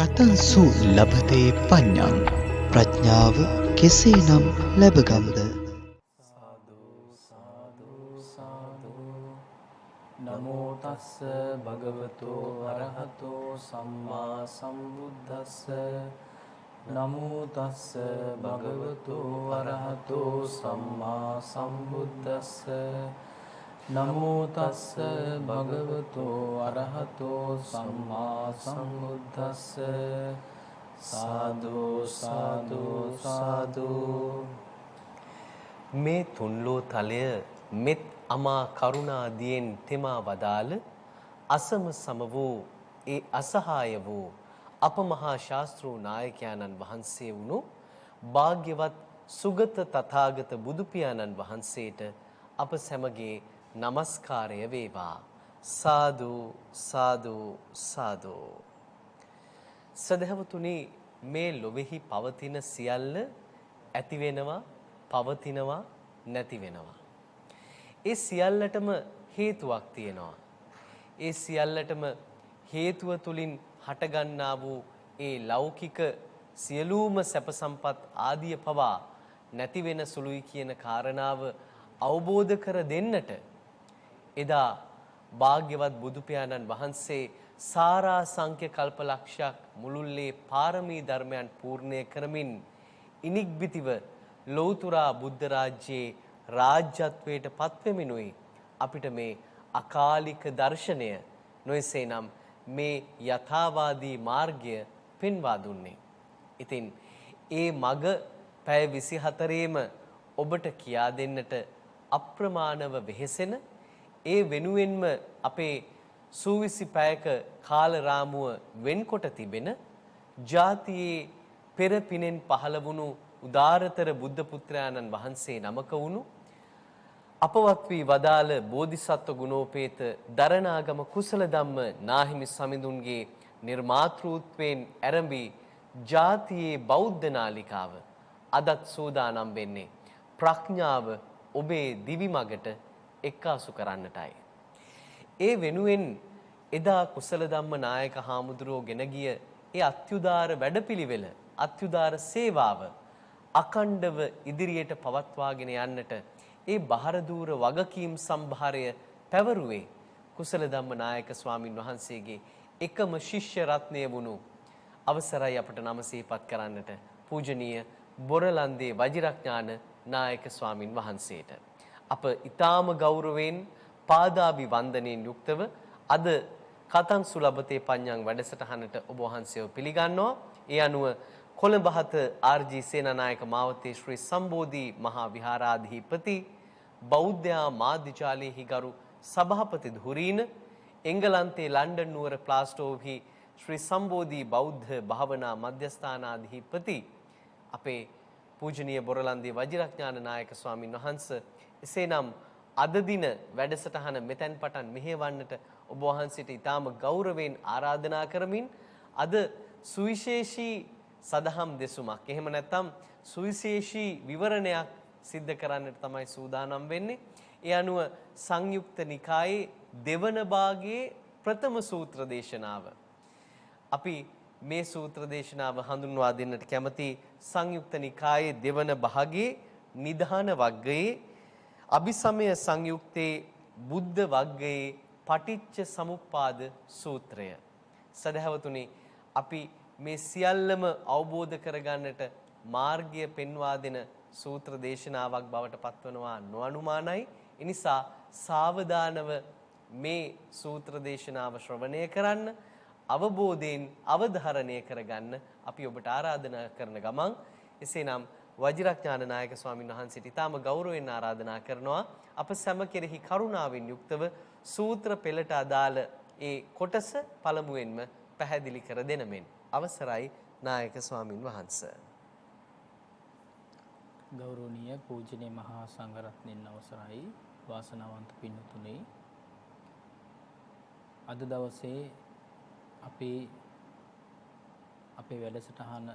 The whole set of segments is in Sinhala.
කතංසු ලබතේ පඤ්ඤං ප්‍රඥාව කෙසේනම් ලැබගම්ද? සාදු සාදු සාදු නමෝ තස්ස භගවතෝ අරහතෝ සම්මා සම්බුද්දස්ස නමෝ තස්ස භගවතෝ අරහතෝ සම්මා සම්බුද්දස්ස නමෝ තස්ස භගවතෝ අරහතෝ සම්මා සම්බුද්දස්ස සාදු සාදු සාදු මේ තුන්ලෝ තලය මෙත් අමා කරුණාදියෙන් තෙමා වදාළ අසම සම වූ ඒ අසහාය වූ අප මහා ශාස්ත්‍රූ නායකයාණන් වහන්සේ වුණු භාග්‍යවත් සුගත තථාගත බුදු පියාණන් වහන්සේට අප සැමගේ নমස්කාරය වේවා. සාදු සාදු සාදු. සදහවතුනි, මේ ලොවේහි පවතින සියල්ල ඇති වෙනවා, පවතිනවා, නැති වෙනවා. ඒ සියල්ලටම හේතුවක් තියෙනවා. ඒ සියල්ලටම හේතුව තුලින් හටගන්නා වූ ඒ ලෞකික සියලුම සැප සම්පත් ආදිය පවා නැති වෙන සුළුයි කියන කාරණාව අවබෝධ කර දෙන්නට එදා භාග්‍යවත් බුදු පියාණන් වහන්සේ සාරා සංඛ්‍ය කල්පලක්ෂයක් මුළුල්ලේ පාරමී ධර්මයන් පූර්ණය කරමින් ඉනික්බිතිව ලෞතුරා බුද්ධ රාජ්‍යයේ රාජ්‍යත්වයට පත්වෙමිනුයි අපිට මේ අකාලික දර්ශනය නොයසේනම් මේ යථාවාදී මාර්ගය පෙන්වා දුන්නේ. ඉතින් ඒ මග පැය 24ේම ඔබට කියා දෙන්නට අප්‍රමාණව වෙහෙසෙන, ඒ වෙනුවෙන්ම අපේ සූවිසි පැයක කාල රාමුව වෙන්කොට තිබෙන ජාතියේ පෙර පිනෙන් පහළ වුණු උදාරතර බුද්ධ පුත්‍රයාණන් වහන්සේ නමක වුණු අපවත් වී වදාළ බෝධිසත්ව ගුණෝපේත දරණාගම කුසල ධම්ම නාහිමි සමිඳුන්ගේ නිර්මාතෘත්වයෙන් ආරම්භී ජාතියේ බෞද්ධ නාලිකාව අදත් සූදානම් වෙන්නේ ප්‍රඥාව ඔබේ දිවි මගට එක්කාසු කරන්නටයි. ඒ වෙනුවෙන් එදා කුසල ධම්ම නායක හාමුදුරුවෝ ගෙන ගිය ඒ අත්‍යුදාර වැඩපිළිවෙල, අත්‍යුදාර සේවාව අකණ්ඩව ඉදිරියට පවත්වාගෙන යන්නට ඒ බහරදූර වගකීම් සම්භාරය පැවරුවේ කුසල ධම්ම නායක ස්වාමින් වහන්සේගේ එකම ශිෂ්‍ය රත්නය වුණු අවසරයි අපට නම සිහිපත් කරන්නට පූජනීය බොරලන්දේ වජිරඥාන නායක ස්වාමින් වහන්සේට අප ඊටාම ගෞරවයෙන් පාදාභි වන්දනයෙන් යුක්තව අද කතංසු ලබතේ පඤ්ඤං වැඩසටහනට ඔබ වහන්සේව පිළිගන්නවා. ඒ අනුව කොළඹ හත ආර්.ජී. සේනානායක මාවතේ ශ්‍රී සම්බෝධි මහා විහාරාධිපති බෞද්ධ මාධ්‍යාලයේ ගරු සභාපති ධුරීන, එංගලන්තයේ ලන්ඩන් නුවර ප්ලාස්ටෝව්හි ශ්‍රී සම්බෝධි බෞද්ධ භාවනා මධ්‍යස්ථානාධිපති අපේ පූජනීය බොරලන්දේ වජිරඥාන නායක ස්වාමින් වහන්සේ, එසේනම් අද දින වැඩසටහන මෙතෙන් පටන් මෙහෙවන්නට ඔබ වහන්සේට ඊටාම ගෞරවයෙන් ආරාධනා කරමින් අද සුවිශේෂී සදහම් දෙසුමක්, එහෙම නැත්නම් සුවිශේෂී විවරණයක් සිද්ධ කරන්නට තමයි සූදානම් වෙන්නේ. ඒ අනුව සංයුක්ත නිකායේ දෙවන භාගයේ ප්‍රථම සූත්‍ර දේශනාව. අපි මේ සූත්‍ර දේශනාව හඳුන්වා දෙන්නට කැමති සංයුක්ත නිකායේ දෙවන භාගයේ නිධාන වග්ගයේ අபிසමය සංයුක්තේ බුද්ධ වග්ගයේ පටිච්ච සමුප්පාද සූත්‍රය. සදහවතුනි, අපි මේ සියල්ලම අවබෝධ කරගන්නට මාර්ගය පෙන්වා දෙන සූත්‍ර දේශනාවක් බවට පත්වනවා නොඅනුමානයි. එනිසා සාවධානව මේ සූත්‍ර දේශනාව ශ්‍රවණය කරන්න, අවබෝධයෙන් අවධාරණය කරගන්න අපි ඔබට ආරාධනා කරන ගමන් එසේනම් වජිරඥාන නායක ස්වාමීන් වහන්සේට ඊටම ගෞරවයෙන් ආරාධනා කරනවා අප සැම කෙරෙහි කරුණාවෙන් යුක්තව සූත්‍ර පෙළට අදාළ ඒ කොටස පළමුවෙන්ම පැහැදිලි කර දෙන මෙන්. අවසරයි නායක ස්වාමින් වහන්සේ. ගෞරවනීය පූජනීය මහා සංඝරත්නයන් අවසරයි, වාසනාවන්ත පින්තුනි. අද දවසේ අපේ වැඩසටහන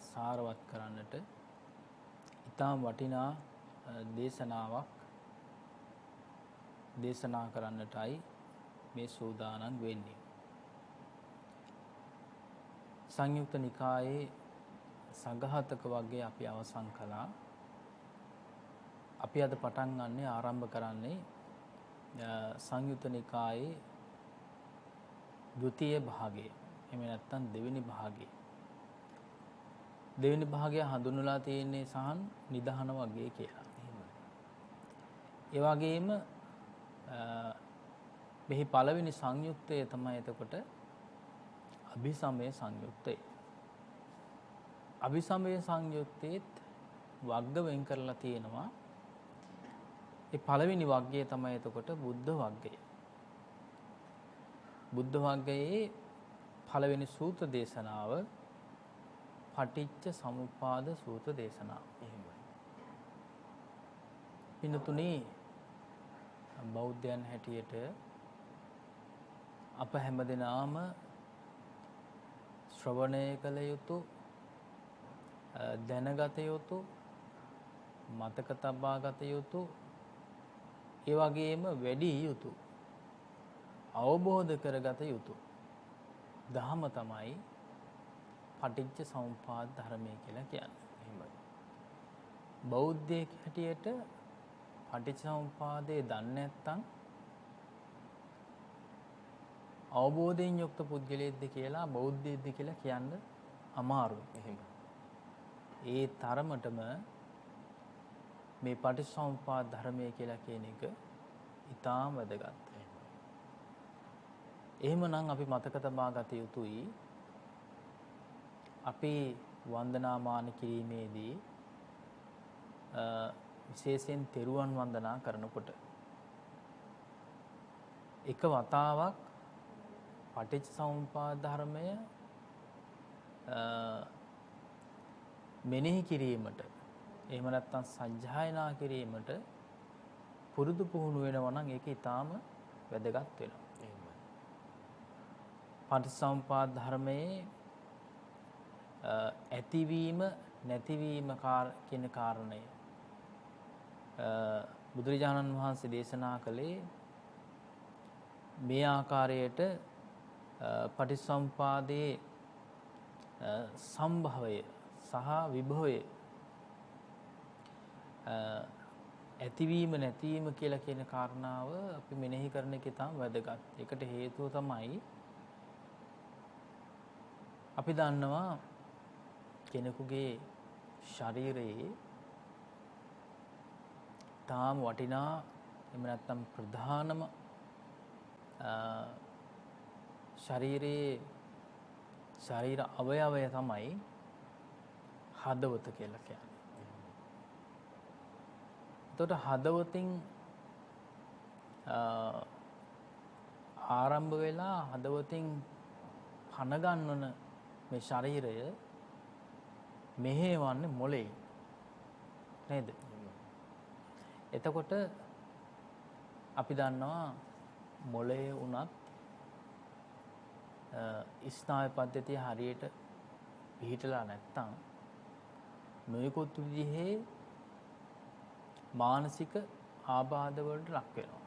සාරවත් කරන්නට ඉතාම වටිනා දේශනාවක් දේශනා කරන්නටයි මේ සූදානම් වෙන්නේ. සංයුක්ත නිකායේ සංඝාතක වර්ගය අපි අවසන් කළා. අපි අද පටන් ගන්නේ ආරම්භ කරන්නේ සංයුත්ත නිකායේ ද්විතීය භාගය. එහෙම නැත්නම් දෙවෙනි භාගය. දෙවෙනි භාගය හඳුන්වලා තියෙන්නේ සහන් නිදහන වර්ගය කියලා. ඒ වගේම මෙහි පළවෙනි සංයුක්තය තමයි එතකොට අභිසමය සංයුක්තය. අභිසමය සංයුත්තේත් වර්ග වෙන් කරලා තියෙනවා. ඒ පළවෙනි වර්ගය තමයි එතකොට බුද්ධ වර්ගය. බුද්ධ වර්ගයේ පළවෙනි සූත්‍ර දේශනාව පටිච්ච සමුප්පාද සූත්‍ර දේශනාව. එහෙමයි. පින්තුනි බෞද්ධයන් හැටියට අප හැමදෙනාම ශ්‍රවණය කළ යුතු දැනගත යුතු මතක තබා ගත යුතු ඒ වගේම වැඩි යුතු අවබෝධ කරගත යුතු ධහම තමයි පටිච්ච සමුප්පාද ධර්මය කියලා කියන්නේ. එහෙමයි. බෞද්ධයෙක් හැටියට පටිච්ච සමුප්පාදේ දන්නේ නැත්නම් අවබෝධයෙන් යුක්ත පුද්ගලයෙක්ද කියලා බෞද්ධයෙක්ද කියලා කියන්න අමාරුයි. එහෙමයි. ඒ තරමටම මේ පටිච්චසමුප්පාද ධර්මය කියලා කියන එක ඉතාම වැදගත්. එහෙමනම් අපි මතක තබා ගත යුතුයි අපි වන්දනාමාන කිරීමේදී විශේෂයෙන් තෙරුවන් වන්දනා කරනකොට එක වතාවක් පටිච්චසමුප්පාද ධර්මය මෙනෙහි කිරීමට එහෙම නැත්නම් සජ්ජායනා කිරීමට පුරුදු පුහුණු වෙනවා නම් ඒක ඊටාම වැදගත් වෙනවා. එහෙමයි. පටිච්චසමුප්පාද ධර්මයේ ඇතිවීම නැතිවීම කියන කාරණය බුදුරජාණන් වහන්සේ දේශනා කළේ මේ ආකාරයට පටිච්චසමුපාදයේ සම්භවය සහ විභවය ඇතිවීම නැතිවීම කියලා කියන කාරණාව අපි මෙනෙහි කරන එක තමයි වැදගත්. ඒකට හේතුව තමයි අපි දන්නවා කෙනෙකුගේ ශරීරයේ තාම වටිනා එහෙම නැත්නම් ප්‍රධානම ශරීර අවයවය තමයි හදවත කියලා කියන්නේ. එතකොට හදවතින් ආරම්භ වෙලා හදවතින් පණ ගන්නවන මේ ශරීරය මෙහෙවන්නේ මොළේ නේද? එතකොට අපි දන්නවා මොළයේ උනත් ස්නායු පද්ධතිය හරියට පිහිටලා නැත්තම් නොයෙකුත් විදිහේ මානසික ආබාධ වලට ලක් වෙනවා.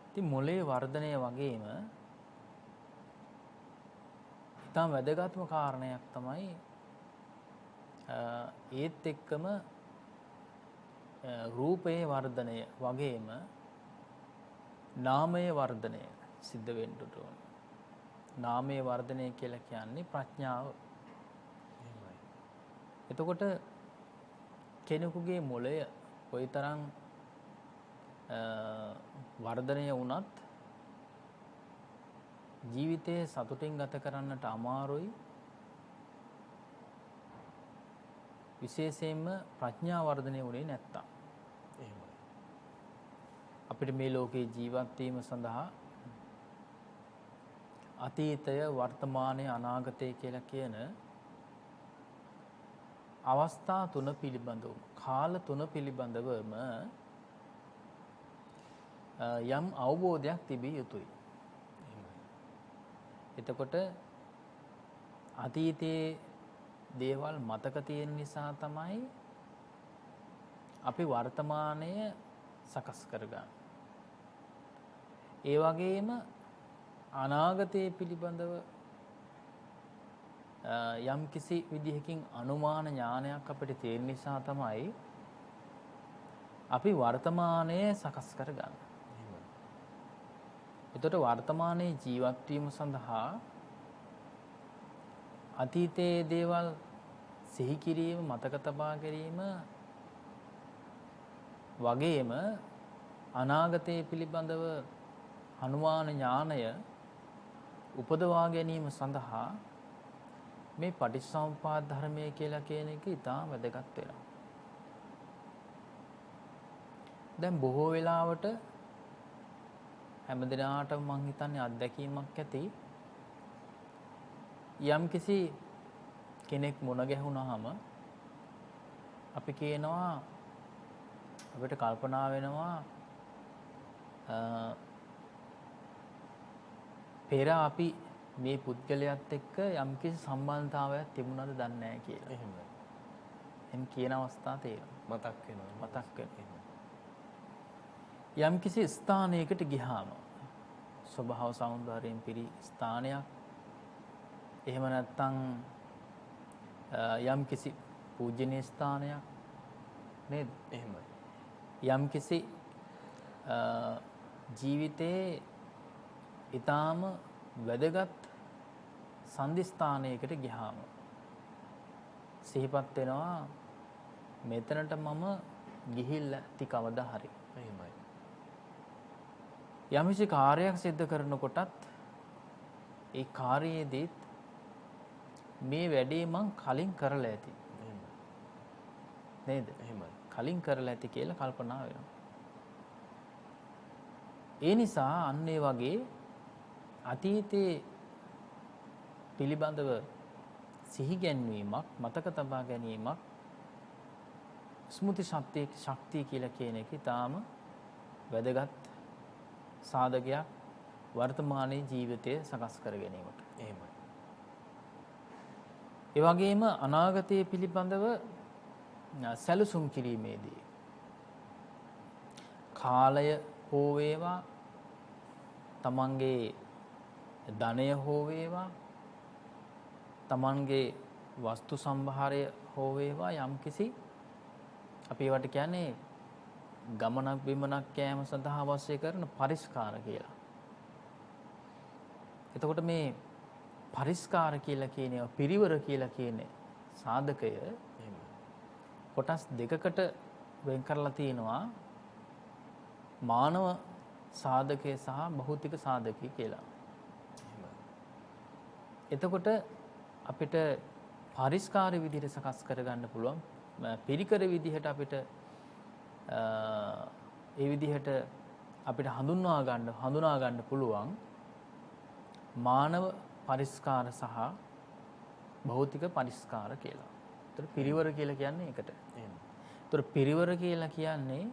ඉතින් මොළයේ වර්ධනය වගේම ඉතාම වැදගත්ම කාරණයක් තමයි ඒත් එක්කම රූපයේ වර්ධනය වගේම නාමයේ වර්ධනය සිද්ධ වෙන්න ඕන. නාමයේ වර්ධනය කියලා කියන්නේ ප්‍රඥාව. එතකොට කෙනෙකුගේ මොළය කොයිතරම් වර්ධනය වුණත් ජීවිතයේ සතුටින් ගත කරන්නට අමාරුයි. විශේෂයෙන්ම ප්‍රඥා වර්ධනය වුණේ නැත්තම්. එහෙමයි. අපිට මේ ලෝකේ ජීවත් වීම සඳහා අතීතය වර්තමානය අනාගතය කියලා කියන අවස්ථා තුන පිළිබඳව කාල තුන පිළිබඳවම යම් අවබෝධයක් තිබිය යුතුයි. එතකොට අතීතයේ දේවල් මතක තියෙන නිසා තමයි අපි වර්තමානය සකස් කරගන්නේ. ඒ වගේම අනාගතයේ පිළිබඳව යම් කිසි විදිහකින් අනුමාන ඥානයක් අපිට තියෙන නිසා තමයි අපි වර්තමානයේ සකස් කරගන්නේ. එතකොට වර්තමානයේ ජීවත් වීම සඳහා අතීතයේ දේවල් සිහි කිරීම, මතක තබා ගැනීම වගේම අනාගතයේ පිළිබඳව අනුමාන ඥානය උපදවා ගැනීම සඳහා මේ පටිච්චසමුප්පාද ධර්මය කියලා කියන එක ඉතාම වැදගත් වෙනවා. දැන් බොහෝ වෙලාවට හැමදිනාටම මං හිතන්නේ අත්දැකීමක් ඇති. යම්කිසි කෙනෙක් මුණ ගැහුණාම අපි කියනවා, අපිට කල්පනා වෙනවා පෙර අපි මේ පුද්ගලයාත් එක්ක යම්කිසි සම්බන්ධතාවයක් තිබුණාද දන්නේ නැහැ කියලා. එහෙමයි. එහෙම කියන අවස්ථා තියෙනවා. මතක් වෙනවා. මතක් වෙනවා. යම්කිසි ස්ථානයකට ගියාම ස්වභාව සෞන්දර්යයෙන් පිරි ස්ථානයක්, එහෙම නැත්නම් යම්කිසි පූජනීය ස්ථානයක් නේද? එහෙමයි. යම්කිසි ජීවිතයේ ඊටාම වැදගත් සම්දිස්ථානයකට ගියාම සිහිපත් වෙනවා මෙතනට මම ගිහිල්ලා ඇති කවදා හරි. එහෙමයි. යම්කිසි කාර්යයක් සිදු කරනකොටත් ඒ කාර්යයේදීත් මේ වැඩේ මං කලින් කරලා ඇති. නේද? එහෙමයි. කලින් කරලා ඇති කියලා කල්පනා වෙනවා. ඒ නිසා අන්න ඒ වගේ අතීතයේ පිළිබඳව සිහි ගැන්වීමක්, මතක තබා ගැනීමක්, ස්මෘති ශක්තිය කියලා කියන එක ඊටාම වැදගත් සාධකයක් වර්තමානයේ ජීවිතය සකස් කර ගැනීමට. එහෙමයි. ඒ වගේම අනාගතයේ පිළිබඳව සැලසුම් කිරීමේදී කාලය හෝ වේවා, තමන්ගේ ධනය හෝ වේවා, තමන්ගේ වස්තු සම්භාරය හෝ වේවා, යම්කිසි අපි ඒවට කියන්නේ ගමනක් බිමනක් යෑම සඳහා අවශ්‍ය කරන පරිස්කාර කියලා. එතකොට මේ පරිස්කාර කියලා කියන්නේ, පිරිවර කියලා කියන්නේ සාධකය කොටස් දෙකකට වෙන් කරලා තියෙනවා. මානව සාධකය සහ භෞතික සාධකය කියලා. එතකොට අපිට පරිස්කාර විදිහට සකස් කරගන්න පුළුවන්, පිරිකර විදිහට අපිට ඒ විදිහට අපිට හඳුනා ගන්න පුළුවන් මානව පරිස්කාර සහ භෞතික පරිස්කාර කියලා. ඒතර පිරිවර කියලා කියන්නේ ඒකට. ඒතර පිරිවර කියලා කියන්නේ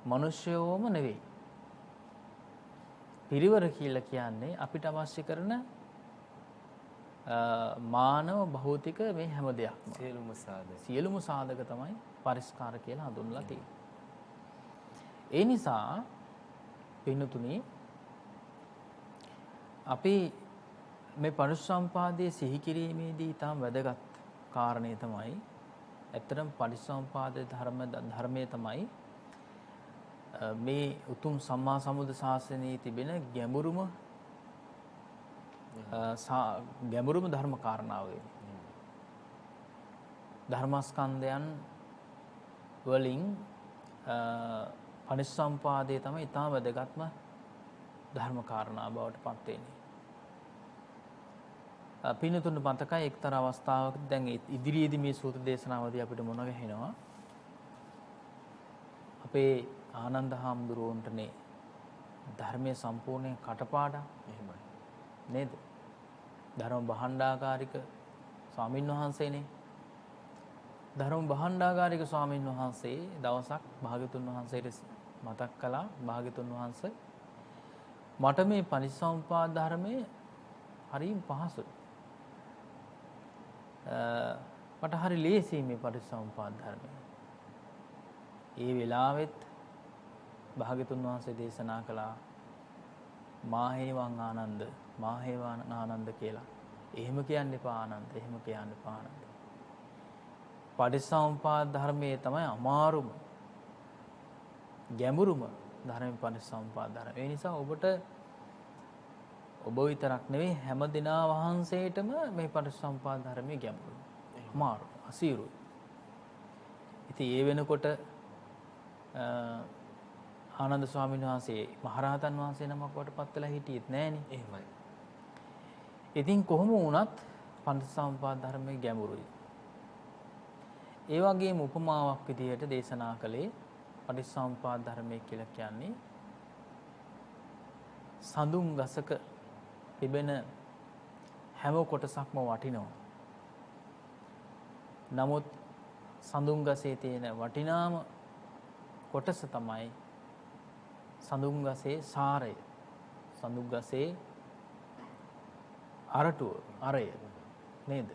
මිනිස්යෝම නෙවෙයි. පිරිවර කියලා කියන්නේ අපිට අවශ්‍ය කරන මානව භෞතික මේ හැම දෙයක්ම සියලුම සාධක තමයි පරිස්කාර කියලා හඳුන්වලා තියෙන්නේ. ඒ නිසා පින්නතුනි, අපි මේ පටිච්චසමුපාදයේ සිහි කිරීමේදී ඊටම වැදගත් කාරණේ තමයි, ඇත්තටම පටිච්චසමුපාද ධර්මයේ තමයි මේ උතුම් සම්මා සම්බුද්ධ ශාසනයේ තිබෙන ගැඹුරුම ධර්ම කාරණාව වෙන්නේ. ධර්මස්කන්ධයන් වලින් පටිච්චසමුපාදයේ තමයි ඊටම වැදගත්ම ධර්ම කාරණා බවට පත් වෙන්නේ. පින්නතුන් මතකයි එක්තරා අවස්ථාවක දැන් ඉදිරියේදී මේ සූත්‍ර දේශනාවදී අපිට මොන ගහිනවා, අපේ ආනන්ද හාමුදුරුවන්ටනේ ධර්මයේ සම්පූර්ණයෙන් කටපාඩම්. එහෙමයි. නේද? ධර්ම භාණ්ඩාගාරික ස්වාමින් වහන්සේනේ. ධර්ම භාණ්ඩාගාරික ස්වාමින් වහන්සේ දවසක් භාග්‍යතුන් වහන්සේට මතක් කළා, භාග්‍යතුන් වහන්සේ මට මේ පටිච්චසමුප්පාද ධර්මයේ හරිම පහසුයි. මට හරි ලේසියි මේ පටිච්චසමුප්පාද ධර්මය. ඒ වෙලාවෙත් භාග්‍යතුන් වහන්සේ දේශනා කළා මාහේවං ආනන්ද කියලා. එහෙම කියන්න එපා ආනන්ද. එහෙම කියන්න එපා ආනන්ද. පටිච්චසමුප්පාද ධර්මයේ තමයි අමාරුම ගැඹුරුම ධර්මයේ පටිච්චසමුප්පාද ධර්ම. ඒ නිසා ඔබට ඔබ විතරක් නෙවෙයි හැම දිනා වහන්සේටම මේ පටිච්චසමුප්පාද ධර්මයේ ගැඹුරු. අමාරු, අසීරුයි. ඉතින් ඒ වෙනකොට ආනන්ද ස්වාමීන් වහන්සේ මහරහතන් වහන්සේ නමක් වටපත් වෙලා හිටියෙත් නෑනේ. එහෙමයි. ඉතින් කොහොම වුණත් පටිච්චසමුප්පාද ධර්මයේ ගැඹුරුයි. ඒ වගේම උපමාවක් විදිහට දේශනා කළේ පටිච්චසමුප්පාද ධර්මයේ කියලා කියන්නේ සඳුන් ගසක තිබෙන හැම කොටසක්ම වටිනවා. නමුත් සඳුන් ගසේ තියෙන වටිනාම කොටස තමයි සඳුන් ගසේ සාරය. සඳුන් ගසේ අරටුව, අරය නේද?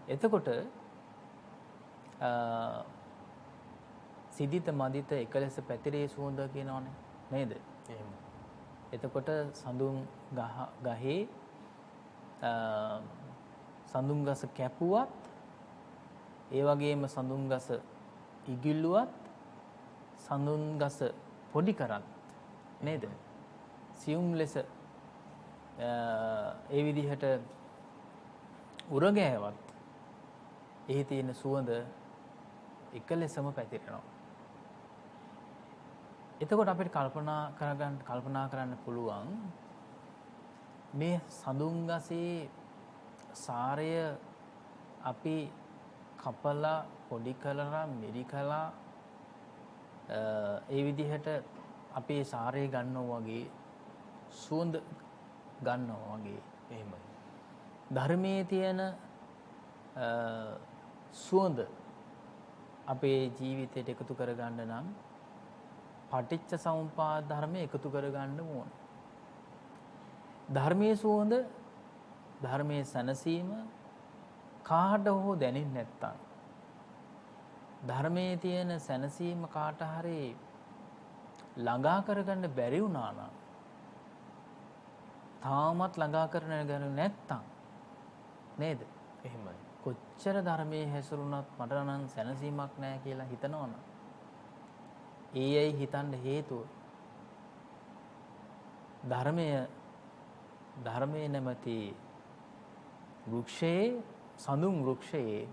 එතකොට සිදිත මදිත එකලෙස පැතිරේ සුවඳ කියනවනේ නේද? එහෙම. එතකොට සඳුන් ගහේ සඳුන් ගස කැපුවත් ඒ වගේම සඳුන් ගස ඉගිල්ලුවත් සඳුන් ගස පොඩි කරත් නේද? සියුම් ලෙස ඒ විදිහට උරගෑවත් එහි තියෙන සුවඳ එක ලෙසම පැතිරෙනවා. එතකොට අපිට කල්පනා කරන්න පුළුවන් මේ සඳුන් ගසේ සාරය අපි කපලා පොඩි කළා මිරි කළා ඒ විදිහට අපි සාරය ගන්නවා වගේ සුවඳ ගන්නවා වගේ එහෙමයි. ධර්මයේ තියෙන සුවඳ අපේ ජීවිතයට එකතු කරගන්න නම් පටිච්ච සමුප්පාද ධර්මය එකතු කරගන්න ඕන. ධර්මයේ සුවඳ ධර්මයේ සැනසීම කාට හෝ දැනෙන්නේ නැත්තම් ධර්මයේ තියෙන සැනසීම කාට හරි ළඟා කරගන්න බැරි වුණා නම් තාමත් ළඟා කරගෙන නැත්තම් නේද? එහෙමයි. කොච්චර ධර්මයේ හැසිරුණත් මට නම් සැනසීමක් නැහැ කියලා හිතනවනම් ඒයි හිතන්න හේතුව ධර්මයේ නැමැති වෘක්ෂයේ සඳුන් වෘක්ෂයේ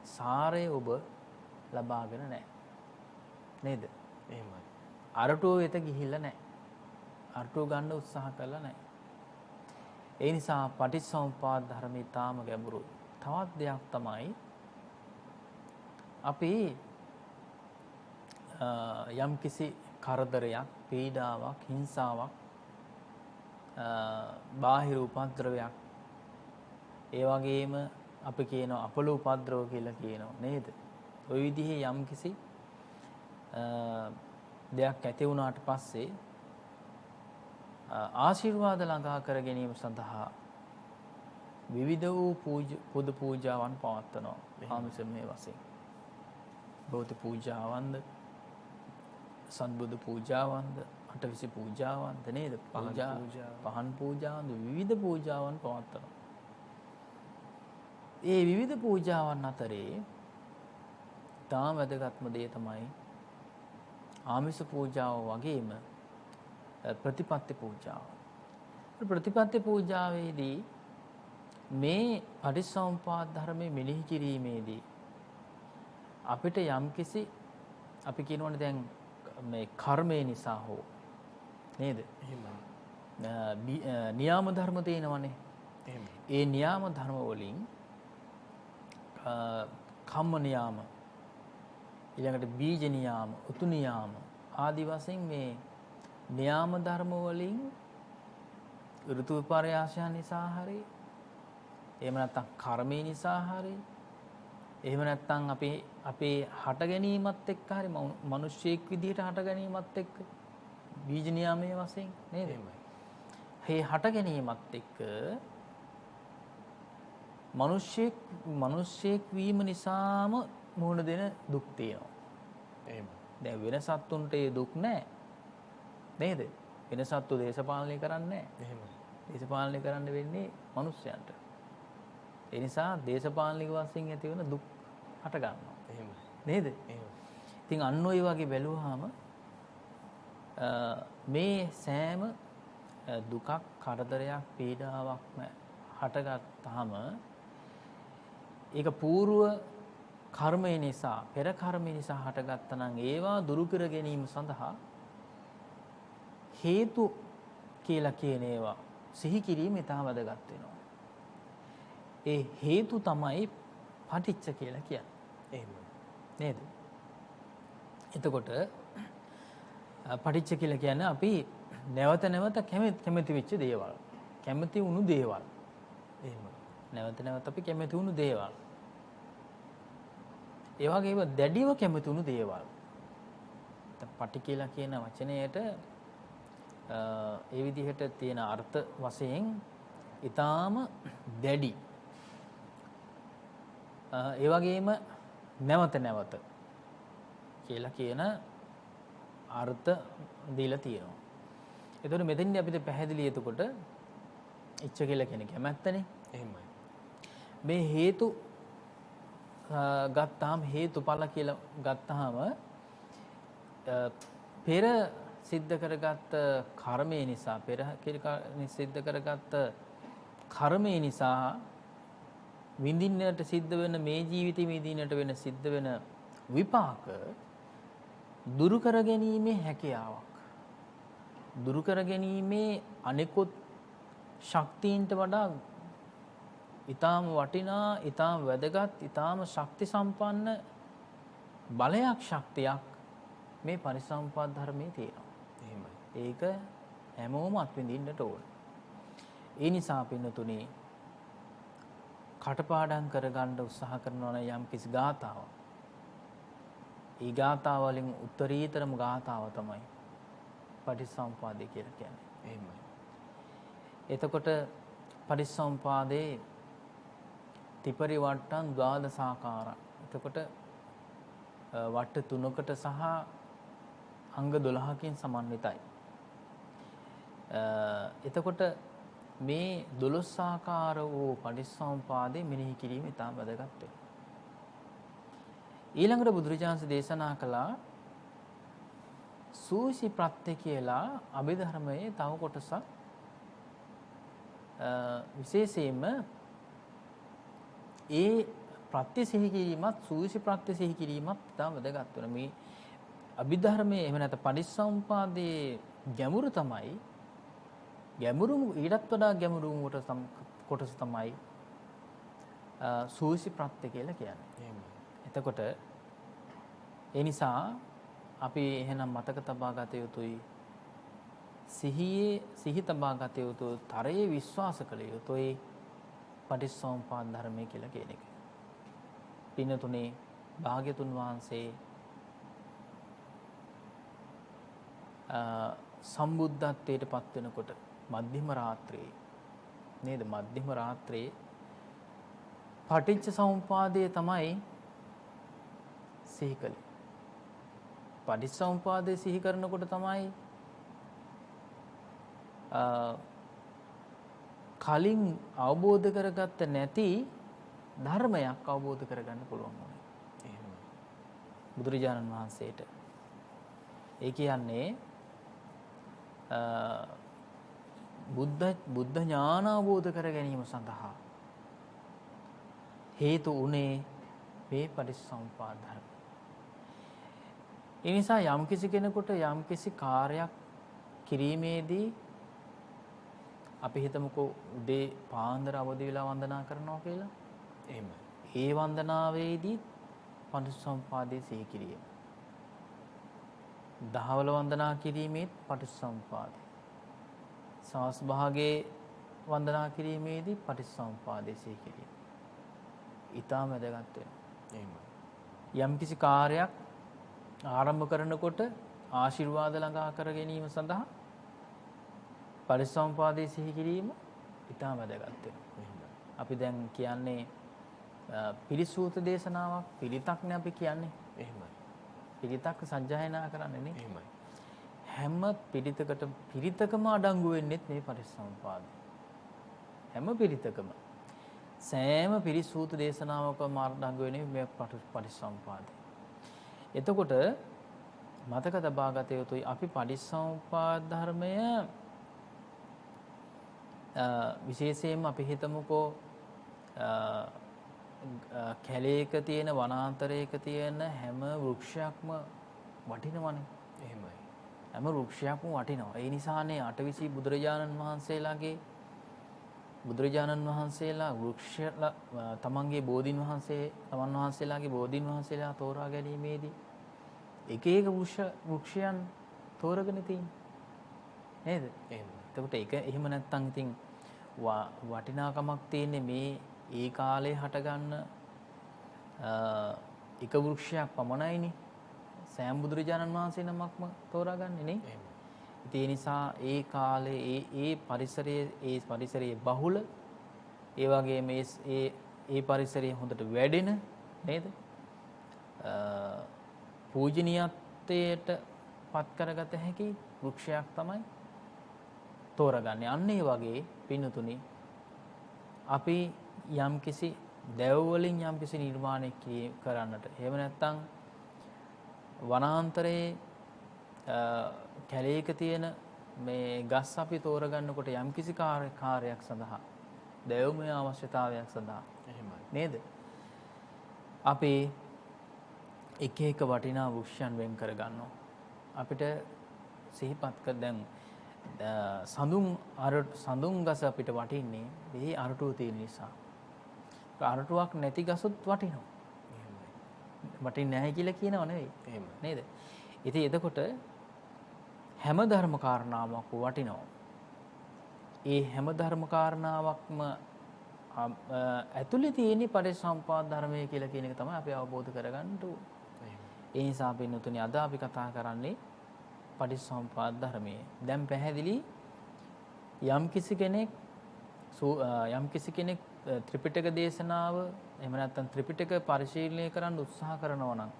සාරය ඔබ ලබාගෙන නැහැ නේද? එහෙමයි. අරටුව වෙත ගිහිල්ලා නැහැ. අරටුව ගන්න උත්සාහ කළා නැහැ. ඒ නිසා පටිච්චසමුප්පාද ධර්මයේ තාම ගැඹුරුයි. තවත් දෙයක් තමයි අපි යම්කිසි කරදරයක්, පීඩාවක්, හිංසාවක්, බාහිර උපද්‍රවයක්, ඒ වගේම අපි කියනවා අපල උපද්‍රව කියලා කියනවා නේද? ওই විදිහේ යම්කිසි දෙයක් ඇති වුණාට පස්සේ ආශිර්වාද ළඟා කර ගැනීම සඳහා විවිධ වූ පුද පූජාවන් පවත්වනවා. ආමිසමේ වශයෙන් බෞද්ධ පූජාවන්ද, සත්බුදු පූජාවන්ද, අටවිසි පූජාවන්ද නේද? පහන් පූජාවන්ද විවිධ පූජාවන් පවත්වනවා. ඒ විවිධ පූජාවන් අතරේ තාම වැදගත්ම දේ තමයි ආමිස පූජාව වගේම ප්‍රතිපත්ති පූජාව. ප්‍රතිපත්ති පූජාවේදී මේ පටිච්චසමුප්පාද ධර්මයේ මෙනෙහි කිරීමේදී අපිට යම්කිසි අපි කියනවනේ දැන් මේ කර්මය නිසා හෝ නේද? එහෙමයි. නියාම ධර්ම තියෙනවනේ. එහෙමයි. ඒ නියාම ධර්ම වලින් කම්ම නියාම ඊළඟට බීජ නියාම, උතු නියාම ආදි වශයෙන් මේ නියාම ධර්ම වලින් ඍතු විපර්යාසයන් නිසා හරි එහෙම නැත්නම් කර්මය නිසා හරි එහෙම නැත්නම් අපේ හට ගැනීමත් එක්ක හරි මිනිස්සෙක් විදිහට හට ගැනීමත් එක්ක බීජ නියාමයේ වශයෙන් නේද? එහෙමයි. මේ හට ගැනීමත් එක්ක මිනිස්සෙක් වීම නිසාම මුහුණ දෙන දුක් තියෙනවා. එහෙමයි. දැන් වෙන සත්තුන්ට ඒ දුක් නැහැ. නේද? වෙන සත්තු දේශපාලනය කරන්නේ නැහැ. එහෙමයි. දේශපාලනය කරන්න වෙන්නේ මිනිස්යන්ට. ඒ නිසා දේශපාලනික වශයෙන් ඇති වෙන දුක් හට ගන්නවා. එහෙමයි. නේද? එහෙමයි. ඉතින් අන්න ඔය වගේ බැලුවාම මේ සෑම දුකක්, කරදරයක්, පීඩාවක්ම හටගත්තාම ඒක పూర్ව කර්මය නිසා, පෙර කර්මය නිසා හටගත්තා නම් ඒවා දුරු කර ගැනීම සඳහා හේතු කියලා කියන ඒවා සිහි කිරීම ඉතාම වැදගත් වෙනවා. ඒ හේතු තමයි පටිච්ච කියලා කියන්නේ. එහෙමයි. නේද? එතකොට පටිච්ච කියලා කියන්නේ අපි නැවත නැවත කැමති වෙච්ච දේවල්. කැමති වුණු දේවල්. එහෙමයි. නැවත නැවත අපි කැමති වුණු දේවල්. ඒ වගේම දැඩිව කැමති වුණු දේවල්. පටි කියලා කියන වචනයට ඒ විදිහට තියෙන අර්ථ වශයෙන් ඊටාම දැඩි. ඒ වගේම නැවත නැවත කියලා කියන අර්ථ දීලා තියෙනවා. එතකොට මෙතෙන්දී අපිට පැහැදිලි එතකොට ඉච්ඡ කියලා කියන්නේ කැමැත්තනේ. එහෙමයි. මේ හේතු ගත්තාම හේතුඵල කියලා ගත්තාම පෙර සිද්ධ කරගත්ත කර්මය නිසා පෙර සිද්ධ කරගත්ත කර්මය නිසා විඳින්නට සිද්ධ වෙන මේ ජීවිතේ විඳින්නට වෙන සිද්ධ වෙන විපාක දුරු කර ගැනීමේ හැකියාවක් දුරු කර ගැනීමේ අනෙකුත් ශක්තියින්ට වඩා ඊටාම වටිනා ඊටාම වැදගත් ඊටාම ශක්ති සම්පන්න බලයක් ශක්තියක් මේ පරිසම්පාද ධර්මයේ තියෙනවා. එහෙමයි. ඒක හැමෝම අත්විඳින්නට ඕන. ඒ නිසා පින්නතුනේ කටපාඩම් කරගන්න උත්සාහ කරනවා නම් යම් කිසි ගාතාවක්. ඒ ගාතාව වලින් උත්තරීතරම ගාතාව තමයි පටිච්චසමුපාදය කියලා කියන්නේ. එහෙමයි. එතකොට පටිච්චසමුපාදේ ත්‍රිපරිවට්ටං ද්වාදසාකාරං. එතකොට වට්ට තුනකට සහ අංග 12කින් සමන්විතයි. එතකොට මේ 12 ආකාර වූ පටිච්චසමුපාදේ මෙනෙහි කිරීම ඉතාම වැදගත් වෙනවා. ඊළඟට බුදුරජාණන් දේශනා කළා සූසි ප්‍රත්‍ය කියලා අභිධර්මයේ තව කොටසක් විශේෂයෙන්ම ඒ ප්‍රත්‍ය සිහි කිරීමත් සූසි ප්‍රත්‍ය සිහි කිරීමත් ඉතාම වැදගත් වෙනවා. මේ අභිධර්මයේ එහෙම නැත්නම් පටිච්චසමුපාදයේ ගැඹුරු තමයි ඊටත් වඩා ගැඹුරු කොටස තමයි සූසි ප්‍රත්‍ය කියලා කියන්නේ. එහෙමයි. එතකොට ඒ නිසා අපි එහෙනම් මතක තබා ගත යුතුයි සිහි තබා ගත යුතු තරයේ විශ්වාස කළ යුතුයි පටිච්චසමුපාද ධර්මය කියලා කියන එක. පින්නතුනේ භාග්‍යතුන් වහන්සේ සම්බුද්ධත්වයට පත් වෙනකොට මධ්‍යම රාත්‍රියේ නේද මධ්‍යම රාත්‍රියේ පටිච්චසමුපාදය තමයි සිහි කළේ. පටිච්චසමුපාදය සිහි කරනකොට තමයි කලින් අවබෝධ කරගත්ත නැති ධර්මයක් අවබෝධ කරගන්න පුළුවන් වුණේ. එහෙමයි. බුදුරජාණන් වහන්සේට. ඒ කියන්නේ බුද්ධ ඥාන අවබෝධ කර ගැනීම සඳහා හේතු උනේ මේ පටිච්චසමුපාද ධර්ම. ඒ නිසා යම්කිසි කෙනෙකුට යම්කිසි කාර්යයක් කිරීමේදී අපි හිතමුකෝ උදේ පාන්දර අවදි වෙලා වන්දනා කරනවා කියලා. එහෙමයි. ඒ වන්දනාවේදී පටිච්චසමුපාදයේ සිහි කිරීම. දහවල වන්දනා කිරීමේත් පටිච්චසමුපාදය. සවස් භාගයේ වන්දනා කිරීමේදී පටිච්චසමුපාදයේ සිහි කිරීම. ඊටම වැදගත් වෙනවා. එහෙමයි. යම්කිසි කාර්යයක් ආරම්භ කරනකොට ආශිර්වාද ළඟා කර ගැනීම සඳහා පරිසම්පාදයේ සිහි කිරීම ඉතාම වැදගත් වෙනවා. අපි දැන් කියන්නේ පිරිසූත දේශනාවක් පිරිතක්නේ අපි කියන්නේ. එහෙමයි. පිරිතක් සජ්ජායනා කරන්නේ නේ. එහෙමයි. හැම පිරිතකම අඩංගු වෙන්නේ මේ පරිසම්පාදය. හැම පිරිතකම සෑම පිරිසූත දේශනාවක මාර්ගාංග වෙන්නේ මේ පටිච්චසමුපාදය. එතකොට මතක තබා ගත යුතුයි අපි පටිච්චසමුපාද ධර්මය විශේෂයෙන්ම අපි හිතමුකෝ කැලේක තියෙන වනාන්තරයක තියෙන හැම වෘක්ෂයක්ම වටිනවනේ. එහෙමයි. හැම වෘක්ෂයක්ම වටිනවා. ඒ නිසානේ අටවිසි බුදුරජාණන් වහන්සේලා වෘක්ෂ තමන්ගේ බෝධීන් වහන්සේලාගේ බෝධීන් වහන්සේලා තෝරා ගැනීමේදී එක එක වෘක්ෂයන් තෝරගෙන තියෙන්නේ. නේද? එහෙමයි. එතකොට ඒක එහෙම නැත්නම් ඉතින් වටිනාකමක් තියෙන්නේ මේ ඒ කාලේ හටගන්න එක වෘක්ෂයක් පමණයිනේ. සෑම බුදුරජාණන් වහන්සේ නමක්ම තෝරාගන්නේ නේ. ඉතින් ඒ නිසා ඒ කාලේ ඒ පරිසරයේ බහුල ඒ වගේම ඒ පරිසරයේ හොඳට වැඩෙන නේද? පූජනීයත්වයට පත් කරගත හැකි වෘක්ෂයක් තමයි තෝරාගන්නේ. අන්න ඒ වගේ පින්නතුනි අපි යම්කිසි දැව වලින් යම්කිසි නිර්මාණයක් කරන්නට එහෙම නැත්නම් වනාන්තරයේ කැලේක තියෙන මේ ගස් අපි තෝරගන්නකොට යම්කිසි කාර්යයක් සඳහා දැවමය අවශ්‍යතාවයක් සඳහා එහෙමයි. නේද? අපි එක එක වටිනා වෘක්ෂයන් වෙන් කරගන්නවා. අපිට සිහිපත් කර දැන් සඳුන් ගස අපිට වටින්නේ මේ අරටුව තියෙන නිසා. අරටුවක් නැති ගසුත් වටිනවා. වටින්නේ නැහැ කියලා කියනව නෙවෙයි. එහෙමයි. නේද? ඉතින් එතකොට හැම ධර්ම කාරණාවක් වටිනවා. ඒ හැම ධර්ම කාරණාවක්ම ඇතුලේ තියෙන පරිසම්පාද ධර්මය කියලා කියන එක තමයි අපි අවබෝධ කරගන්න ඕනේ. ඒ නිසා පින්නතුනි අද අපි කතා කරන්නේ පටිච්චසමුපාද ධර්මයේ. දැන් පැහැදිලි යම් කිසි කෙනෙක් ත්‍රිපිටක දේශනාව එහෙම නැත්නම් ත්‍රිපිටක පරිශීලනය කරන්න උත්සාහ කරනවා නම්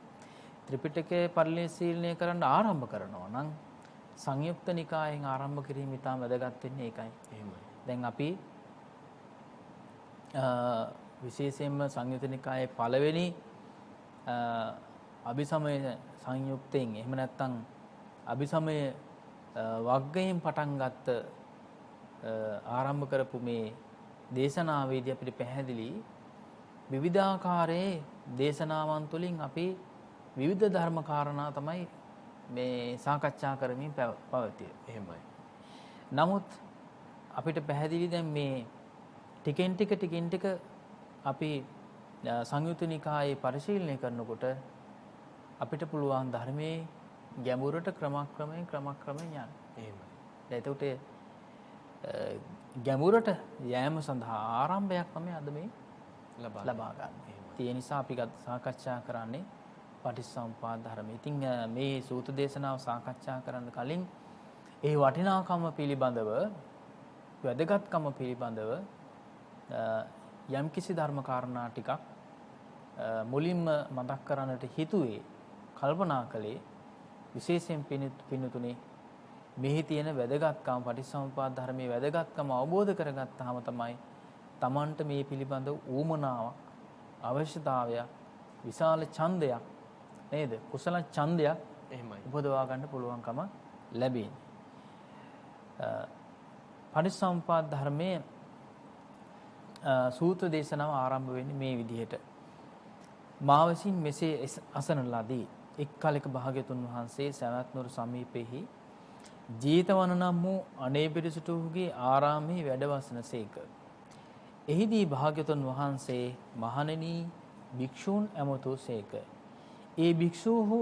ත්‍රිපිටකය පරිශීලනය කරන්න ආරම්භ කරනවා නම් සංයුක්ත නිකායෙන් ආරම්භ කිරීම ඉතාම වැදගත් වෙන්නේ ඒකයි. එහෙමයි. දැන් අපි විශේෂයෙන්ම සංයුක්ත නිකායේ පළවෙනි අභිසමය සංයුක්තයෙන් එහෙම නැත්නම් අභිසමය වග්ගයෙන් පටන් ගත්ත ආරම්භ කරපු මේ දේශනාවේදී අපිට පැහැදිලි විවිධාකාරයේ දේශනාවන් තුළින් අපි විවිධ ධර්ම කාරණා තමයි මේ සාකච්ඡා කරමින් පවතිය. එහෙමයි. නමුත් අපිට පැහැදිලි දැන් මේ ටිකෙන් ටික අපි සංයුත්ත නිකායේ පරිශීලනය කරනකොට අපිට පුළුවන් ධර්මයේ ගැඹුරට ක්‍රමක්‍රමයෙන් යන්න. එහෙමයි. එතකොට ගැඹුරට යෑම සඳහා ආරම්භයක් තමයි අද මේ ලබා ගන්න. ඒ නිසා අපි සාකච්ඡා කරන්නේ පටිච්චසමුපාද ධර්මය. ඉතින් මේ සූත්‍ර දේශනාව සාකච්ඡා කරන්න කලින් ඒ වටිනාකම පිළිබඳව වැදගත්කම පිළිබඳව යම්කිසි ධර්ම කාරණා ටිකක් මුලින්ම මතක් කරන්නට හිතුවේ කල්පනා කළේ විශේෂයෙන් පින්නතුනේ මෙහි තියෙන වැදගත්කම පටිච්චසමුපාද ධර්මයේ වැදගත්කම අවබෝධ කරගත්තාම තමයි Tamanට මේ පිළිබඳ ඌමනාවක් අවශ්‍යතාවයක් විශාල ඡන්දයක් නේද කුසල ඡන්දයක් එහෙමයි. උපදවා ගන්න පුළුවන්කම ලැබෙන්නේ. පටිච්චසමුපාද ධර්මයේ සූත්‍ර දේශනාව ආරම්භ වෙන්නේ මේ විදිහට. මා විසින් මෙසේ අසන ලදී එක් කලක භාග්‍යතුන් වහන්සේ සවැත් නුවර සමීපෙහි ජීතවන නම් වූ අනේපිරිසුතුහුගේ ආරාමයේ වැඩවසනසේක. එහිදී භාග්‍යතුන් වහන්සේ මහණෙනි භික්ෂූන් ඇමතූසේක. ඒ භික්ෂූහු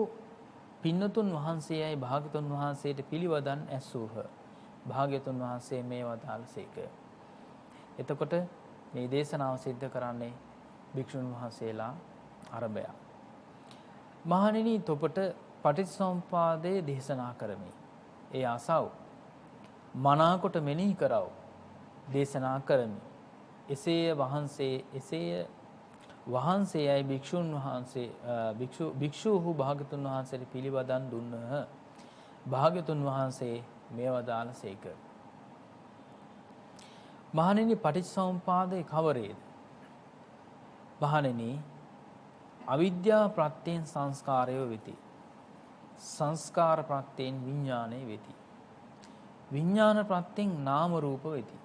පින්නතුන් වහන්සේයි භාග්‍යතුන් වහන්සේට පිළිවදන් ඇසූහ. භාග්‍යතුන් වහන්සේ මේ වදාළසේක. එතකොට මේ දේශනාව සිද්ධ කරන්නේ භික්ෂුන් වහන්සේලා අරබයා. මහණෙනි තොපට පටිච්චසමුපාදයේ දේශනා කරමි. ඒ අසව් මනාකොට මෙනෙහි කරව දේශනා කරමි. එසේය වහන්සේයයි භික්ෂුන් වහන්සේ භික්ෂූහු භාග්‍යතුන් වහන්සේට පිළිවදන් දුන්නහ. භාග්‍යතුන් වහන්සේ මේ වදාළසේක. මහණෙනි පටිච්චසමුපාදේ කවරේද? මහණෙනි අවිද්‍යාව ප්‍රත්‍යයෙන් සංස්කාරය වෙති. සංස්කාර ප්‍රත්‍යයෙන් විඥානය වෙති. විඥාන ප්‍රත්‍යයෙන් නාම රූප වෙති.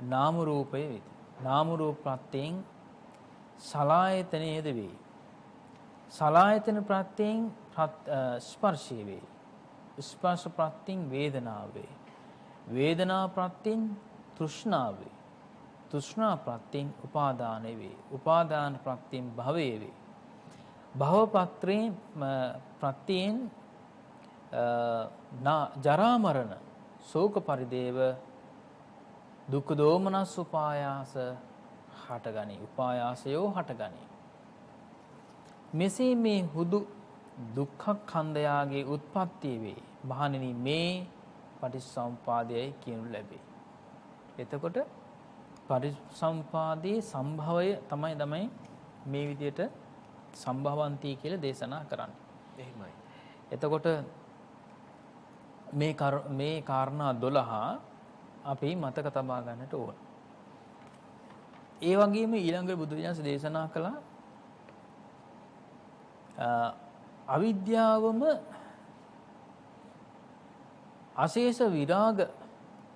නාම රූපය වෙති. නාම රූප ප්‍රත්‍යයෙන් සලආයතනයේද වේ. සලආයතන ප්‍රත්‍යයෙන් ස්පර්ශය වේ. ස්පර්ශ ප්‍රත්‍යයෙන් වේදනාව වේ. වේදනා ප්‍රත්‍යයෙන් තෘෂ්ණාව වේ. තෘෂ්ණා ප්‍රත්‍යයෙන් උපාදානය වේ. උපාදාන ප්‍රත්‍යයෙන් භවය වේ. භව ප්‍රත්‍යයෙන් ජරා මරණ ශෝක පරිදේව දුක්ඛ දෝමනස් උපායාස හටගනී. උපායාසයෝ හටගනී. මෙසේ මේ හුදු දුක්ඛ ඛණ්ඩයාගේ උත්පත්තිය වේ. මහණෙනි මේ පටිච්චසමුපාදයයි කියනු ලැබේ. එතකොට පටිච්චසමුපාදයේ සම්භවය තමයි මේ විදිහට සම්භවಂತಿ කියලා දේශනා කරන්නේ. එහෙමයි. එතකොට මේ කාරණා 12 අපි මතක තබා ගන්නට ඕන. ඒ වගේම ඊළඟ බුදුරජාණන් දේශනා කළා අවිද්‍යාවම අශේෂ විරාග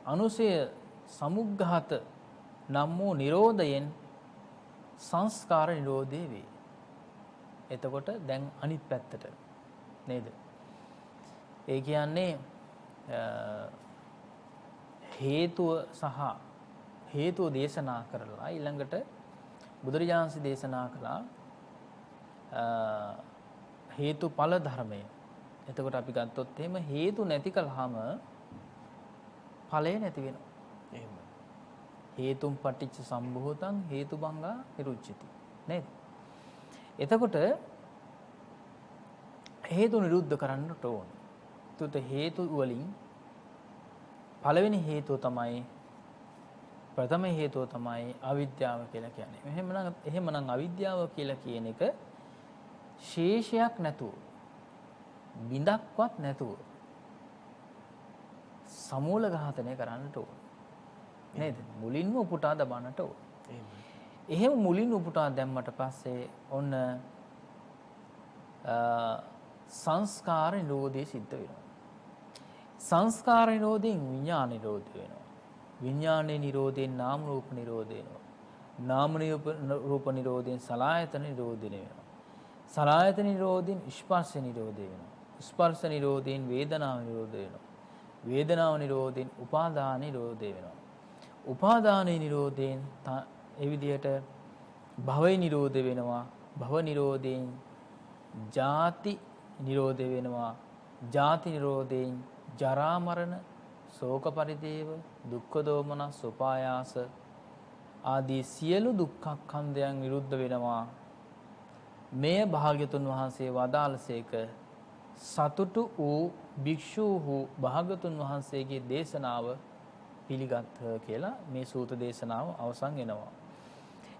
අනුසය සමුග්ඝාත නම් වූ නිරෝධයෙන් සංස්කාර නිරෝධේ වේ. එතකොට දැන් අනිත් පැත්තට නේද? ඒ කියන්නේ හේතුව දේශනා කරලා ඊළඟට බුදුරජාණන් දේශනා කළා හේතුඵල ධර්මය. එතකොට අපි ගත්තොත් එහෙම හේතු නැති කලහම ඵලය නැති වෙනවා. එහෙමයි. හේතුම් පටිච්ච සම්භූතං හේතුබංගා නිරුච්චති නේද? එතකොට හේතු නිරුද්ධ කරන්නට ඕන. එතකොට හේතු වලින් පළවෙනි හේතුව තමයි ප්‍රථම හේතුව තමයි අවිද්‍යාව කියලා කියන්නේ. එහෙමනම් අවිද්‍යාව කියලා කියන එක ශේෂයක් නැතුව බිඳක්වත් නැතුව සමූල ඝාතනය කරන්නට ඕන. නේද? මුලින්ම උපුටා දබන්නට ඕන. එහෙම මුලින් උපුටා දැම්මට පස්සේ ඔන්න සංස්කාර නිරෝධය සිද්ධ වෙනවා. සංස්කාර නිරෝධයෙන් විඥාන නිරෝධය වෙනවා. විඥානයේ නිරෝධයෙන් නාම රූප නිරෝධය වෙනවා. නාම රූප නිරෝධයෙන් සලආයතන නිරෝධය වෙනවා. සලආයතන නිරෝධයෙන් ස්පර්ශ නිරෝධය වෙනවා. ස්පර්ශ නිරෝධයෙන් වේදනාව නිරෝධය වෙනවා. වේදනාව නිරෝධයෙන් උපාදාන නිරෝධය වෙනවා. උපාදානයේ නිරෝධයෙන් ඒ විදිහට භවය නිරෝධ වෙනවා. භව නිරෝධයෙන් ජාති නිරෝධ වෙනවා. ජාති නිරෝධයෙන් ජරා මරණ ශෝක පරිදේව දුක්ඛ දෝමනස් උපායාස ආදී සියලු දුක්ඛ ඛණ්ඩයන් නිරුද්ධ වෙනවා. මේ භාග්‍යතුන් වහන්සේ වදාළසේක සතුටු වූ භික්ෂූහු භාග්‍යතුන් වහන්සේගේ දේශනාව පිළිගත්හ කියලා මේ සූත්‍ර දේශනාව අවසන් වෙනවා.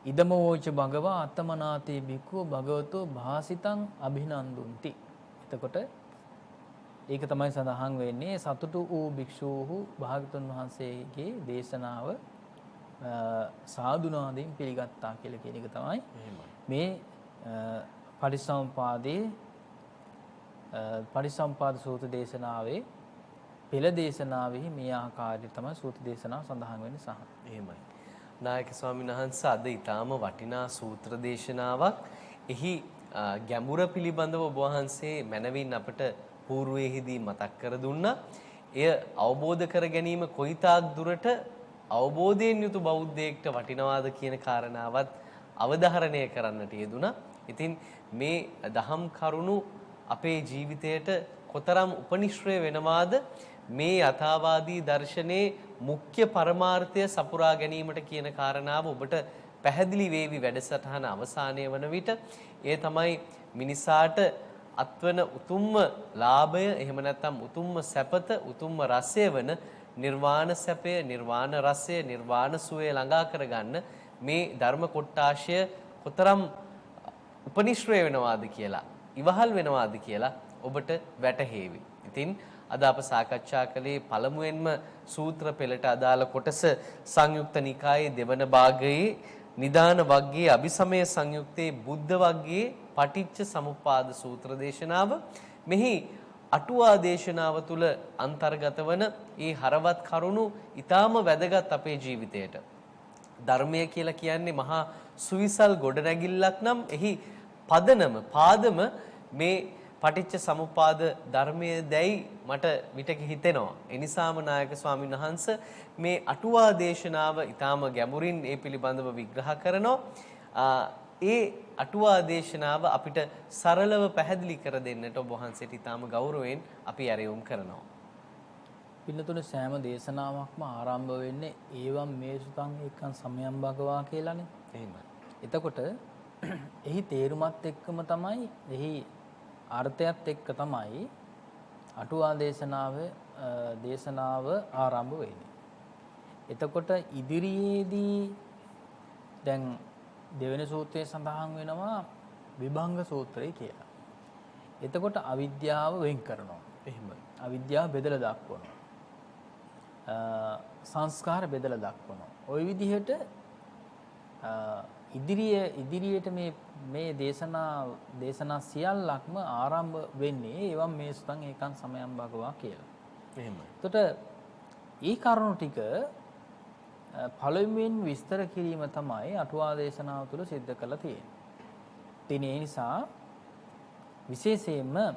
ඉදමෝච භගවා අත්තමනාතේ භික්ඛුව භගවතෝ භාසිතං අභිනන්දුන්ති. එතකොට ඒක තමයි සඳහන් වෙන්නේ සතුටු වූ භික්ෂූහු භාග්‍යතුන් වහන්සේගේ දේශනාව සාදුනාදයෙන් පිළිගත්තා කියලා කියන එක තමයි මේ පටිච්චසමුපාද සූත්‍ර දේශනාවේ පෙළ දේශනාවේ මේ ආකාරයට තමයි සූත්‍ර දේශනාව සඳහන් වෙන්නේ සහ. එහෙමයි. නායක ස්වාමීන් වහන්සේ අද ඊටාම වටිනා සූත්‍ර දේශනාවක්. එහි ගැඹුර පිළිබඳව ඔබ වහන්සේ මනවින් අපට పూర్වයේදී මතක් කර දුන්නා. එය අවබෝධ කර ගැනීම කොයිතාක් දුරට අවබෝධයෙන් යුතු බෞද්ධයෙක්ට වටිනවාද කියන කාරණාවත් අවධාරණය කරන්නට යෙදුණා. ඉතින් මේ දහම් කරුණු අපේ ජීවිතයට කොතරම් උපනිශ්‍රය වෙනවාද මේ යථාවාදී දර්ශනයේ මුඛ්‍ය පරමාර්ථය සපුරා ගැනීමට කියන කාරණාව ඔබට පැහැදිලි වේවි වැඩසටහන අවසානයේ වන විට. ඒ තමයි මිනිසාට අත්වන උතුම්ම ලාභය එහෙම නැත්නම් උතුම්ම සැපත උතුම්ම රසය වන නිර්වාණ සැපය නිර්වාණ රසය නිර්වාණ සුවය ළඟා කරගන්න මේ ධර්ම කොටාශය කොතරම් උපනිශ්‍රය වෙනවාද කියලා ඉවහල් වෙනවාද කියලා ඔබට වැටහෙවි. ඉතින් අද අප සාකච්ඡා කළේ පළමුවෙන්ම සූත්‍ර පෙළට අදාළ කොටස සංයුක්ත නිකායේ දෙවන භාගයේ නිදාන වග්ගයේ අபிසමය සංයුක්තයේ බුද්ධ වග්ගයේ පටිච්ච සමුප්පාද සූත්‍ර දේශනාව. මෙහි අටුවා දේශනාව තුළ අන්තර්ගත වන ඒ හරවත් කරුණු ඊටාම වැදගත් අපේ ජීවිතයට. ධර්මය කියලා කියන්නේ මහා සුවිසල් ගොඩනැගිල්ලක් නම් එහි පදනම පාදම මේ පටිච්ච සමුප්පාද ධර්මයේ දැයි මට විටක හිතෙනවා. ඒ නිසාම නායක ස්වාමීන් වහන්සේ මේ අටුවා දේශනාව ඊටාම ගැඹුරින් ඒ පිළිබඳව විග්‍රහ කරනවා. ඒ අටුවා දේශනාව අපිට සරලව පැහැදිලි කර දෙන්නට ඔබ වහන්සේට ඊටාම ගෞරවයෙන් අපි ඇරයුම් කරනවා. පින්නතුනේ සෑම දේශනාවක්ම ආරම්භ වෙන්නේ ඒවම් මේ සුතං එක්කන් සමයම් භගවා කියලානේ. එහෙමයි. එතකොට එහි තේරුමත් එක්කම තමයි එහි අර්ථයත් එක්ක තමයි අටුවා දේශනාව ආරම්භ වෙන්නේ. එතකොට ඉදිරියේදී දැන් දෙවෙනි සූත්‍රයේ සඳහන් වෙනවා විභංග සූත්‍රය කියලා. එතකොට අවිද්‍යාව වෙන් කරනවා. එහෙමයි. අවිද්‍යාව බෙදලා දක්වනවා. සංස්කාර බෙදලා දක්වනවා. ওই විදිහට ඉදිරියට මේ දේශනා සියල්ලක්ම ආරම්භ වෙන්නේ එවම් මේ සුතං ඒකන් සමයම් භගවා කියලා. එහෙමයි. එතකොට ඒ කරුණු ටික පළමුවෙන් විස්තර කිරීම තමයි අටුවා දේශනාව තුළ සිද්ධ කරලා තියෙන්නේ. ඒ නිසා විශේෂයෙන්ම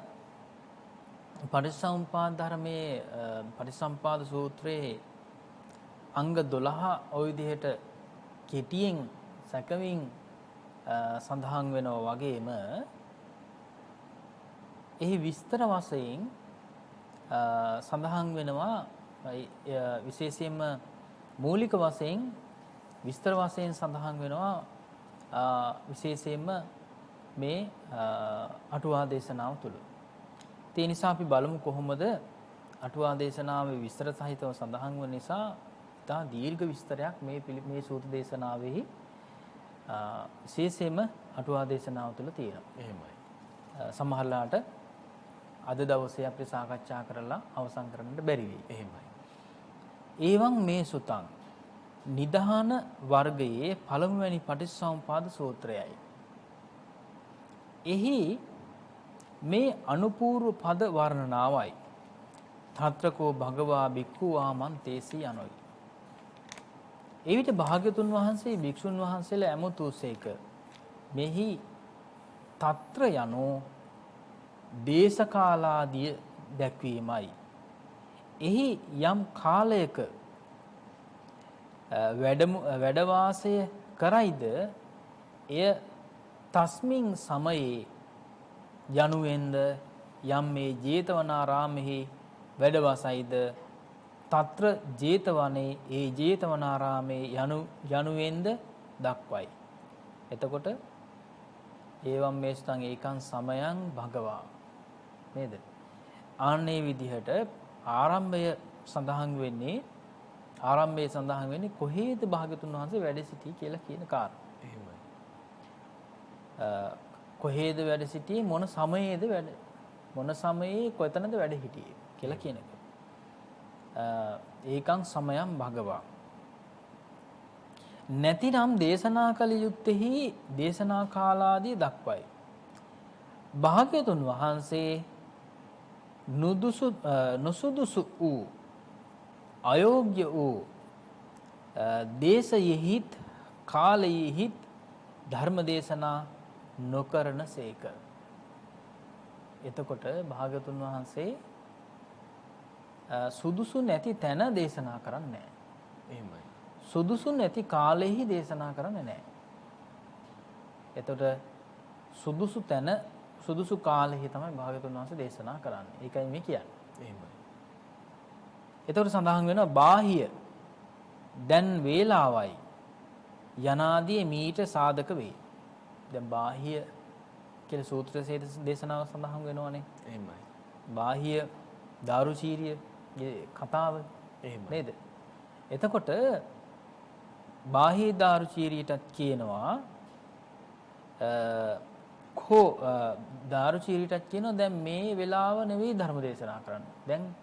පටිච්චසමුප්පාද ධර්මයේ පටිච්චසමුප්පාද සූත්‍රයේ අංග 12 ওই විදිහට කෙටියෙන් සැකවින් සඳහන් වෙනවා වගේම එහි විස්තර වශයෙන් සඳහන් වෙනවා විශේෂයෙන්ම මූලික වශයෙන් විස්තර වශයෙන් සඳහන් වෙනවා විශේෂයෙන්ම මේ අටුවා දේශනාව තුළ. ඒ නිසා අපි බලමු කොහොමද අටුවා දේශනාවේ විස්තර සහිතව සඳහන් වන නිසා තා දීර්ඝ විස්තරයක් මේ සූත්‍ර දේශනාවෙහි විශේෂයෙන්ම අටුවා දේශනාව තුළ තියෙනවා. එහෙමයි. සමහරලාට අද දවසේ අපි සාකච්ඡා කරලා අවසන් කරන්නට බැරි වෙයි. එහෙමයි. ඒවං මේ සුතං නිදාන වර්ගයේ පළමුවැනි පටිච්චසමුපාද සූත්‍රයයි. එහි මේ අනුපූර්ව පද වර්ණනාවයි. තත්‍රකෝ භගවා බික්ඛු ආමන්තේසි යනොයි. එවිට භාග්‍යතුන් වහන්සේ භික්ෂුන් වහන්සේලා ඇමතුසේක මෙහි తත්‍ර යනෝ දේශකාලාදිය දැක්වීමයි. එහි යම් කාලයක වැඩ වාසය කරයිද එය තස්මින් සමයේ යනුවෙන්ද යම් මේ ජේතවනාරාමෙහි වැඩ වාසයිද తත්‍ර ජේතවනේ ඒ ජේතවනාරාමේ යනුවෙන්ද දක්වයි. එතකොට ඒවම් මේ සුතං ඒකං සමයං භගවා නේද? ආන්නේ විදිහට ආරම්භයේ සඳහන් වෙන්නේ කොහේද භාග්‍යතුන් වහන්සේ වැඩ සිටි කියලා කියන කාරණා. එහෙමයි. කොහේද වැඩ සිටියේ මොන සමයේ කොතනද වැඩ හිටියේ කියලා කියන එක. ඒකං සමයං භගවා. නැතිනම් දේශනා කළ යුත්තේහි දේශනා කාලාදී දක්වයි. භාග්‍යතුන් වහන්සේ නුසුදුසු වූ අයෝග්‍ය වූ දේශයෙහිත් කාලයෙහිත් ධර්ම දේශනා නොකරන සේක. එතකොට භාග්‍යතුන් වහන්සේ සුදුසු නැති තැන දේශනා කරන්නේ නැහැ. එහෙමයි. සුදුසු නැති කාලෙහි දේශනා කරන්නේ නැහැ. එතකොට සුදුසු තැන සුදුසු කාලෙහි තමයි භාග්‍යතුන් වහන්සේ දේශනා කරන්නේ. ඒකයි මේ කියන්නේ. එහෙමයි. එතකොට සඳහන් වෙනවා බාහිය දැන් වේලාවයි යනාදී මීට සාධක වේ. දැන් බාහිය කියලා සූත්‍රයේ දේශනාව සඳහන් වෙනවනේ. එහෙමයි. බාහිය දාරුචීරිය කතාව නේද? එතකොට බාහිය දාරුචීරියටත් කියනවා දාරුචීරියටත් කියනවා දැන් මේ වෙලාව නෙවෙයි ධර්ම දේශනා කරන්න. දැන්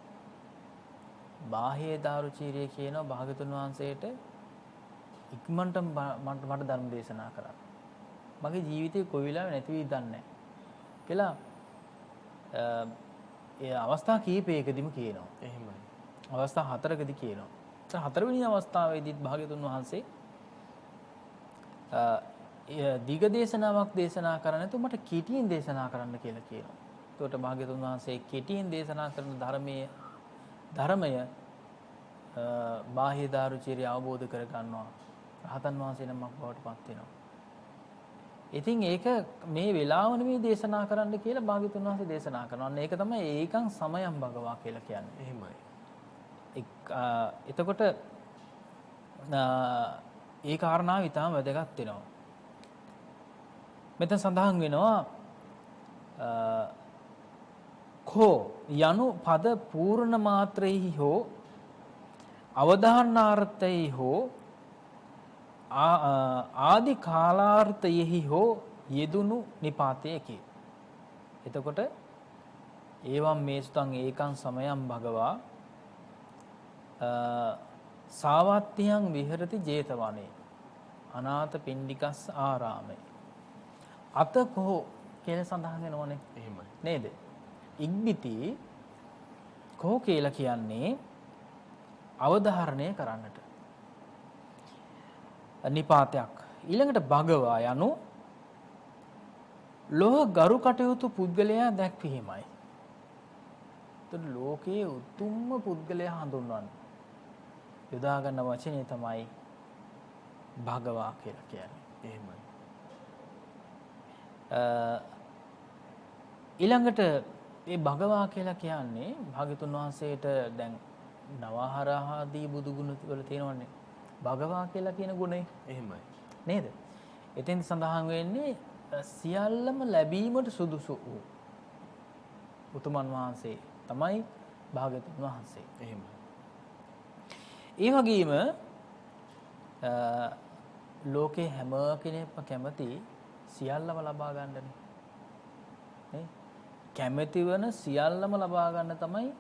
බාහ්‍ය දාරුචීරිය කියනවා භාගතුන් වහන්සේට ඉක්මනට මට ධර්ම දේශනා කරා. මගේ ජීවිතේ කොයි වෙලාවෙ නැති වෙයිද දන්නේ නැහැ කියලා ඒ අවස්ථා කීපයකදීම කියනවා. එහෙමයි. අවස්ථා හතරකදී කියනවා. හතරවෙනි අවස්ථාවේදීත් භාග්‍යතුන් වහන්සේ දීඝ දේශනාවක් දේශනා කරන්නේ නැතුව මට කෙටියෙන් දේශනා කරන්න කියලා කියනවා. එතකොට භාග්‍යතුන් වහන්සේ කෙටියෙන් දේශනා කරන ධර්මය බාහ්‍ය දාරුචීරිය අවබෝධ කර ගන්නවා. රහතන් වහන්සේ නමක් බවට පත් වෙනවා. ඉතින් ඒක මේ වෙලාව නෙමෙයි දේශනා කරන්න කියලා භාග්‍යතුන් වහන්සේ දේශනා කරනවා. අන්න ඒක තමයි ඒකං සමයං භගවා කියලා කියන්නේ. එහෙමයි. එතකොට ඒ කාරණාව ඊටම වැදගත් වෙනවා. මෙතන සඳහන් වෙනවා කෝ යනු පද පූර්ණ මාත්‍රෙහි හෝ අවධාරණාර්ථයෙහි හෝ ආදි කාලාර්ථයෙහි හෝ යෙදුණු නිපාතයකි. එතකොට ඒවම් මේසුතං ඒකං සමයං භගවා සාවත්තියං විහෙරති 제තවනේ අනාථ පිණ්ඩිකස් ආරාමේ අතකෝ කියලා සඳහන් වෙනවනේ. එහෙමයි. නේද? ඉක්බිති කෝ කියලා කියන්නේ අවධාරණය කරන්නට නිපාතයක්. ඊළඟට භගවා යනු ලෝහ ගරු කටයුතු පුද්ගලයා දැක්වීමයි. එතකොට ලෝකයේ උතුම්ම පුද්ගලයා හඳුන්වන්නේ යොදා ගන්න වචනේ තමයි භගවා කියලා කියන්නේ. එහෙමයි. ඊළඟට මේ භගවා කියලා කියන්නේ භාග්‍යතුන් වහන්සේට දැන් නවහරහාදී බුදු ගුණ වල තියෙනවනේ භගවා කියලා කියන ගුණය. එහෙමයි. නේද? එතෙන් සඳහන් වෙන්නේ සියල්ලම ලැබීමට සුදුසු වූ උතුමන් වහන්සේ තමයි භාග්‍යතුන් වහන්සේ. එහෙමයි. ඒ වගේම ලෝකේ හැම කෙනෙක්ම කැමති සියල්ලම ලබා ගන්නනේ. නේ? කැමැති වෙන සියල්ලම ලබා ගන්න තමයි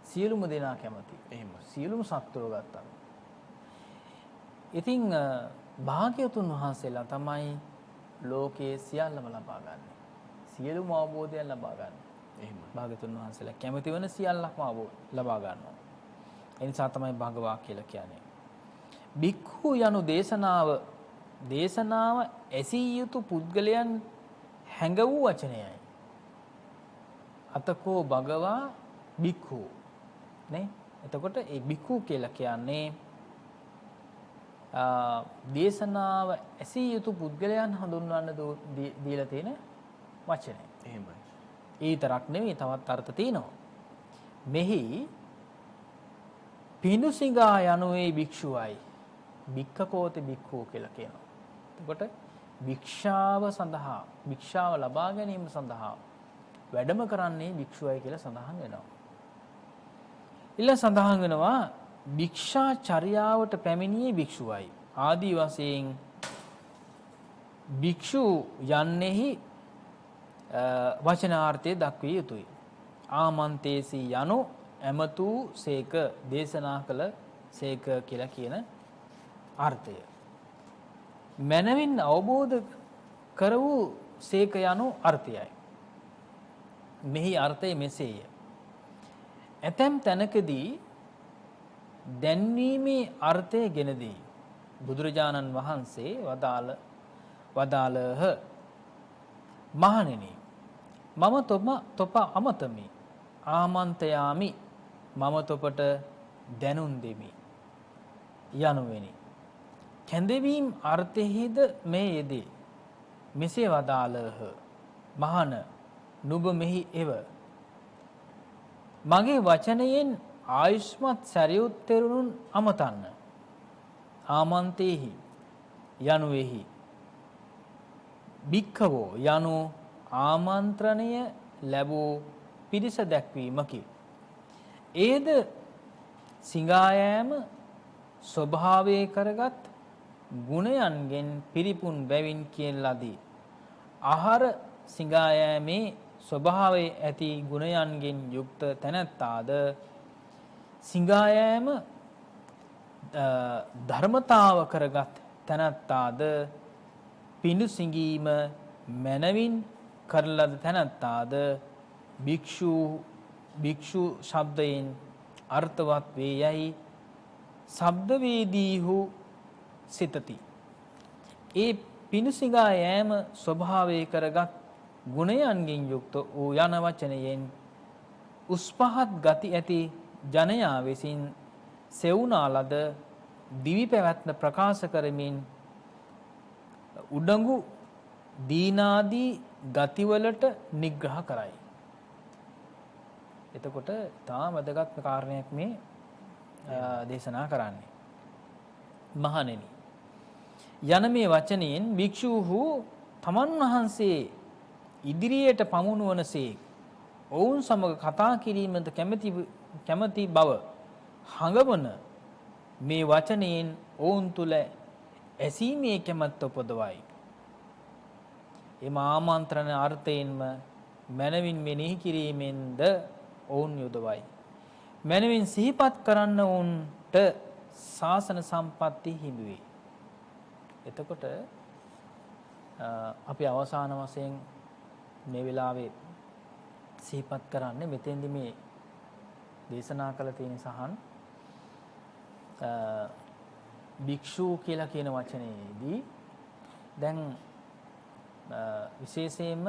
සියලුම දෙනා කැමති. එහෙමයි. සියලුම සත්වෝ ගත්තා. ඉතින් භාග්‍යවතුන් වහන්සේලා තමයි ලෝකයේ සියල්ලම ලබා ගන්න. සියලුම අවබෝධයන් ලබා ගන්න. එහෙමයි. භාග්‍යවතුන් වහන්සේලා කැමති වෙන සියල්ලක්ම ලබා ගන්නවා. ඒ නිසා තමයි භගවා කියලා කියන්නේ. භික්ඛු යනු දේශනාව ඇසිය යුතු පුද්ගලයන් හැඟ වූ වචනයයි. අතකෝ භගවා භික්ඛු නේ? එතකොට ඒ භික්ඛු කියලා කියන්නේ දේශනාව ඇසිය යුතු පුද්ගලයන් හඳුන්වන්න දීලා තියෙන වචනය. එහෙමයි. ඒ තරක් නෙවෙයි තවත් අර්ථ තියෙනවා. මෙහි පිඬුසිඟා යනුවේ භික්ෂුවයි. භික්ඛකෝති භික්ඛු කියලා කියනවා. එතකොට භික්ෂාව ලබා ගැනීම සඳහා වැඩම කරන්නේ භික්ෂුවයි කියලා සඳහන් වෙනවා. ඊළඟ සඳහන් වෙනවා භික්ෂා චර්යාවට පැමිණියේ භික්ෂුවයි. ආදී වශයෙන් භික්ෂු යන්නේහි වචනාර්ථය දක්විය යුතුයි. ආමන්තේසි යනු ඇමතු සේක දේශනා කළ සේක කියලා කියන අර්ථය. මනවින් අවබෝධ කර වූ සේක යනු අර්ථයයි. මෙහි අර්ථය මෙසේය. ඇතැම් තැනකදී දැන්වීමේ අර්ථය ගෙන දී බුදුරජාණන් වහන්සේ වදාළහ. මහණෙනි මම තොප අමතමි ආමන්තයාමි මම තොපට දැනුම් දෙමි යනුවෙනි. කැඳවීම අර්ථයේද මේ යෙදේ. මෙසේ වදාළහ. මහණ නුඹ මෙහි එව. මගේ වචනයෙන් ආයුෂ්මත් සරියුත් තෙරුණුන් අමතන්න. ආමන්තේහි යනුවෙහි භික්ඛවෝ යනු ආමන්ත්‍රණය ලැබූ පිරිස දැක්වීමකි. ඒද සිඟායෑම ස්වභාවයේ කරගත් ගුණයන්ගෙන් පිරිපුන් බැවින් කියන ලදී. ආහාර සිඟායෑමේ ස්වභාවයේ ඇති ගුණයන්ගෙන් යුක්ත තැනැත්තාද සිඟායෑම ධර්මතාව කරගත් තැනැත්තාද පිඬු සිඟීම මනවින් කරන ලද තැනැත්තාද භික්ෂු ශබ්දයෙන් අර්ථවත් වේ යයි ශබ්දවේදීහු සිතති. ඒ පිඬු සිඟා යෑම ස්වභාවය කරගත් ගුණයන්ගෙන් යුක්ත වූ යන වචනයෙන් උස් පහත් ගති ඇති ජනයා විසින් සෙවුනා ලද දිවි පැවැත්ම ප්‍රකාශ කරමින් උඩඟු දීනාදී ගතිවලට නිග්‍රහ කරයි. එතකොට තාම වැදගත් කාරණයක් මේ දේශනා කරන්නේ. මහණෙනි යන මේ වචනයෙන් භික්ෂූහු තමන් වහන්සේ ඉදිරියට පමුණුවනසේ ඔවුන් සමග කතා කිරීමට කැමැති බව හඟවන මේ වචනයෙන් ඔවුන් තුල ඇසීමේ කැමැත්ත උපදවයි. එම ආමන්ත්‍රණ අර්ථයෙන්ම මනවින් මෙනෙහි කිරීමෙන්ද ඔවුන් යොදවයි. මනවින් සිහිපත් කරන්න ඔවුන්ට ශාසන සම්පatti හිමි වේ. එතකොට අපි අවසාන වශයෙන් මේ වෙලාවේ සිහිපත් කරන්නේ මෙතෙන්දි මේ දේශනා කළ තියෙන සහන් භික්ෂු කියලා කියන වචනයේදී දැන් විශේෂයෙන්ම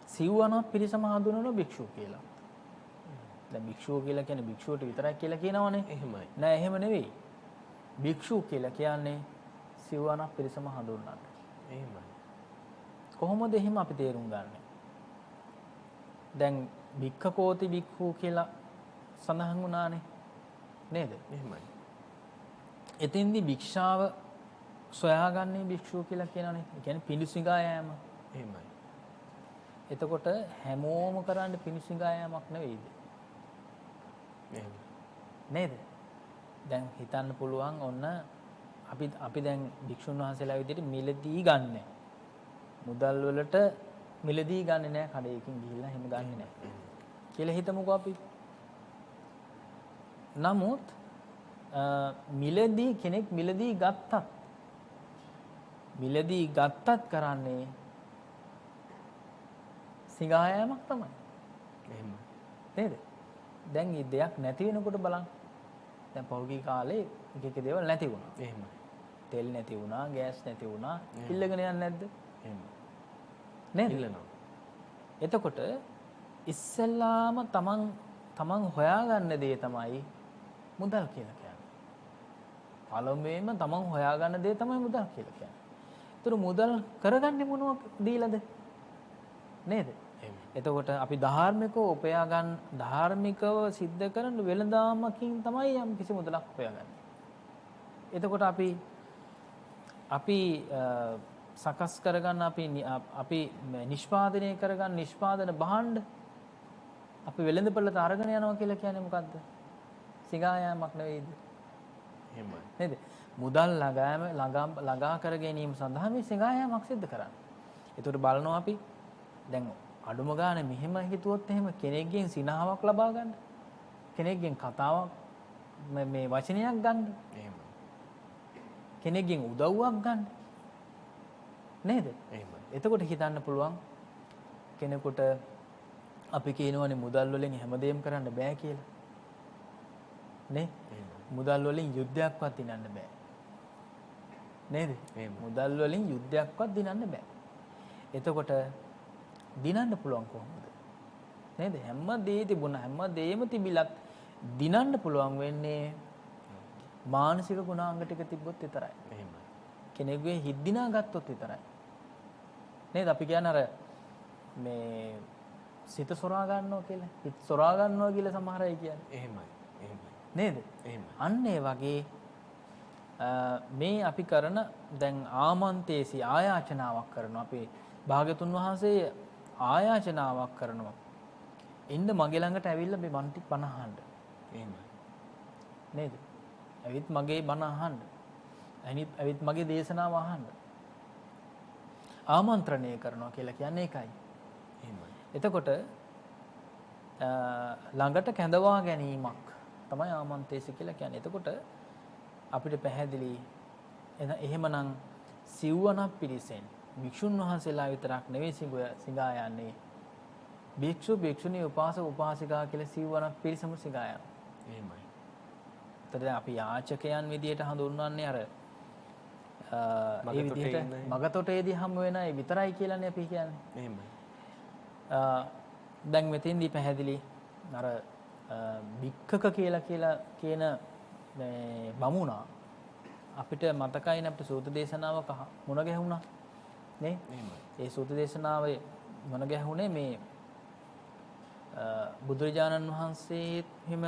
සිව්වනක් පිරිසම හඳුනන භික්ෂු කියලා. දැන් භික්ෂුව කියලා කියන්නේ භික්ෂුවට විතරක් කියලා කියනවනේ. එහෙමයි. නෑ එහෙම නෙවෙයි. භික්ෂු කියලා කියන්නේ සිව්වනක් පිරිසම හඳුන්වන්නේ. එහෙමයි. කොහොමද එහෙම අපි තේරුම් ගන්නෙ? දැන් භික්ඛකෝති භික්ඛු කියලා සඳහන් වුණානේ. නේද? එහෙමයි. එතෙන්දි භික්ෂාව සොයාගන්නේ භික්ෂුව කියලා කියනනේ. ඒ කියන්නේ පිඬුසිඟා යෑම. එහෙමයි. එතකොට හැමෝම කරන්නේ පිඬුසිඟා යෑමක් නෙවෙයිද? එහෙමයි. නේද? දැන් හිතන්න පුළුවන් ඔන්න අපි දැන් භික්ෂුන් වහන්සේලා විදිහට මිලදී ගන්න. මුදල් වලට මිලදී ගන්නෙ නෑ කඩේකින් ගිහිල්ලා එහෙම ගන්නෙ නෑ. කියලා හිතමුකෝ අපි. නමුත් මිලදී කෙනෙක් මිලදී ගත්තත් කරන්නේ සිඟායෑමක් තමයි. එහෙමයි. නේද? දැන් මේ දෙයක් නැති වෙනකොට බලන්න. දැන් පෞද්ගලික කාලේ එක දේවල් නැති වුණා. එහෙමයි. තෙල් නැති වුණා, ගෑස් නැති වුණා. ඉල්ලගෙන යන්නේ නැද්ද? එහෙමයි. නේද? ඉල්ලනවා. එතකොට ඉස්සෙල්ලාම තමන් හොයාගන්න දේ තමයි මුදල් කියලා කියන්නේ. පළමුවෙන්ම තමන් හොයාගන්න දේ තමයි මුදල් කියලා කියන්නේ. ඒතර මුදල් කරගන්නේ මොනවද දීලාද? නේද? එතකොට අපි ධාර්මිකව සිද්ධ කරන වෙළඳාමකින් තමයි යම් කිසි මුදලක් හොයාගන්නේ. එතකොට අපි සකස් කරගන්න අපි නිෂ්පාදනය කරගන්න නිෂ්පාදන භාණ්ඩ අපි වෙළඳපළට අරගෙන යනවා කියලා කියන්නේ මොකද්ද? සිඟා යෑමක් නෙවෙයිද? එහෙමයි. නේද? මුදල් ළඟා කර ගැනීම සඳහා මේ සිඟා යෑමක් සිද්ධ කරන්නේ. ඒකට බලනවා අපි දැන් අඩුම ගානේ මෙහෙම හිතුවොත් එහෙම කෙනෙක්ගෙන් සිනහාවක් ලබා ගන්න. කෙනෙක්ගෙන් කතාවක් මේ වචනයක් ගන්න. එහෙමයි. කෙනෙක්ගෙන් උදව්වක් ගන්න. නේද? එහෙමයි. එතකොට හිතන්න පුළුවන් කෙනෙකුට අපි කියනවනේ මුදල් වලින් හැමදේම කරන්න බෑ කියලා. නේ? මුදල් වලින් යුද්ධයක්වත් දිනන්න බෑ. නේද? මුදල් වලින් යුද්ධයක්වත් දිනන්න බෑ. එතකොට දිනන්න පුළුවන් කොහොමද? නේද? හැම දේ තිබුණා හැම දෙයක්ම තිබිලත් දිනන්න පුළුවන් වෙන්නේ මානසික ගුණාංග ටික තිබ්බොත් විතරයි. එහෙමයි. කෙනෙකුගේ හිත් දිනා ගත්තොත් විතරයි. නේද? අපි කියන්නේ අර මේ සිත සොරා ගන්නවා කියලා. හිත සොරා ගන්නවා කියලා සමහර අය කියන්නේ. එහෙමයි. එහෙමයි. නේද? එහෙමයි. අන්න ඒ වගේ මේ අපි කරන දැන් ආමන්තේසි ආයාචනාවක් කරනවා. අපි භාග්‍යතුන් වහන්සේ ආයාචනාවක් කරනවා. එන්න මගේ ළඟට ඇවිල්ලා මේ මන්ටි බණ අහන්න. එහෙමයි. නේද? ඇවිත් මගේ බණ අහන්න. ඇවිත් මගේ දේශනාව අහන්න. ආමන්ත්‍රණය කරනවා කියලා කියන්නේ ඒකයි. එහෙමයි. එතකොට ළඟට කැඳවා ගැනීමක් තමයි ආමන්ත්‍රේස කියලා කියන්නේ. එතකොට අපිට පැහැදිලි එහෙමනම් සිව්වනක් පිරිසෙන් භික්ෂුන් වහන්සේලා විතරක් නෙවෙයි සිඟා යන්නේ. භික්ෂු භික්ෂුණී උපාසක උපාසිකා කියලා සිව්වනක් පිරිසම සිඟා යනවා. එහෙමයි. එතකොට අපි යාචකයන් විදියට හඳුන්වන්නේ අර ඒ විදිහට මගතොටේදී හම් වෙන ඒ විතරයි කියලානේ අපි කියන්නේ. එහෙමයි. දැන් මෙතෙන්දී පැහැදිලි අර භික්ඛක කියලා කියන මේ බමුණා අපිට මතකයිනේ අපිට සූත්‍ර දේශනාවක මුණ ගැහුණා නේ. ඒ සූත්‍ර දේශනාවේ මුණ ගැහුනේ මේ බුදුරජාණන් වහන්සේත් හිම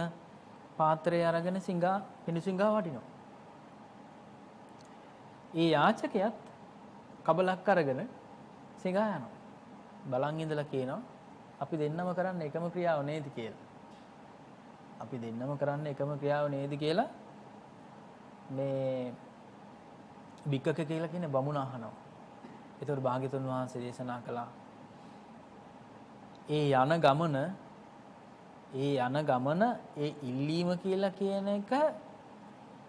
පාත්‍රය අරගෙන පිඬුසිඟා වටිනවා. ඒ යාචකයාත් කබලක් අරගෙන සිඟා යනවා. බලන් ඉඳලා කියනවා අපි දෙන්නම කරන්නේ එකම ක්‍රියාව නේද කියලා. අපි දෙන්නම කරන්නේ එකම ක්‍රියාව නේද කියලා මේ භික්ඛක කියලා කියන බමුණ අහනවා. ඒතකොට භාග්‍යතුන් වහන්සේ දේශනා කළා ඒ යන ගමන ඒ ඉල්ලීම කියලා කියන එක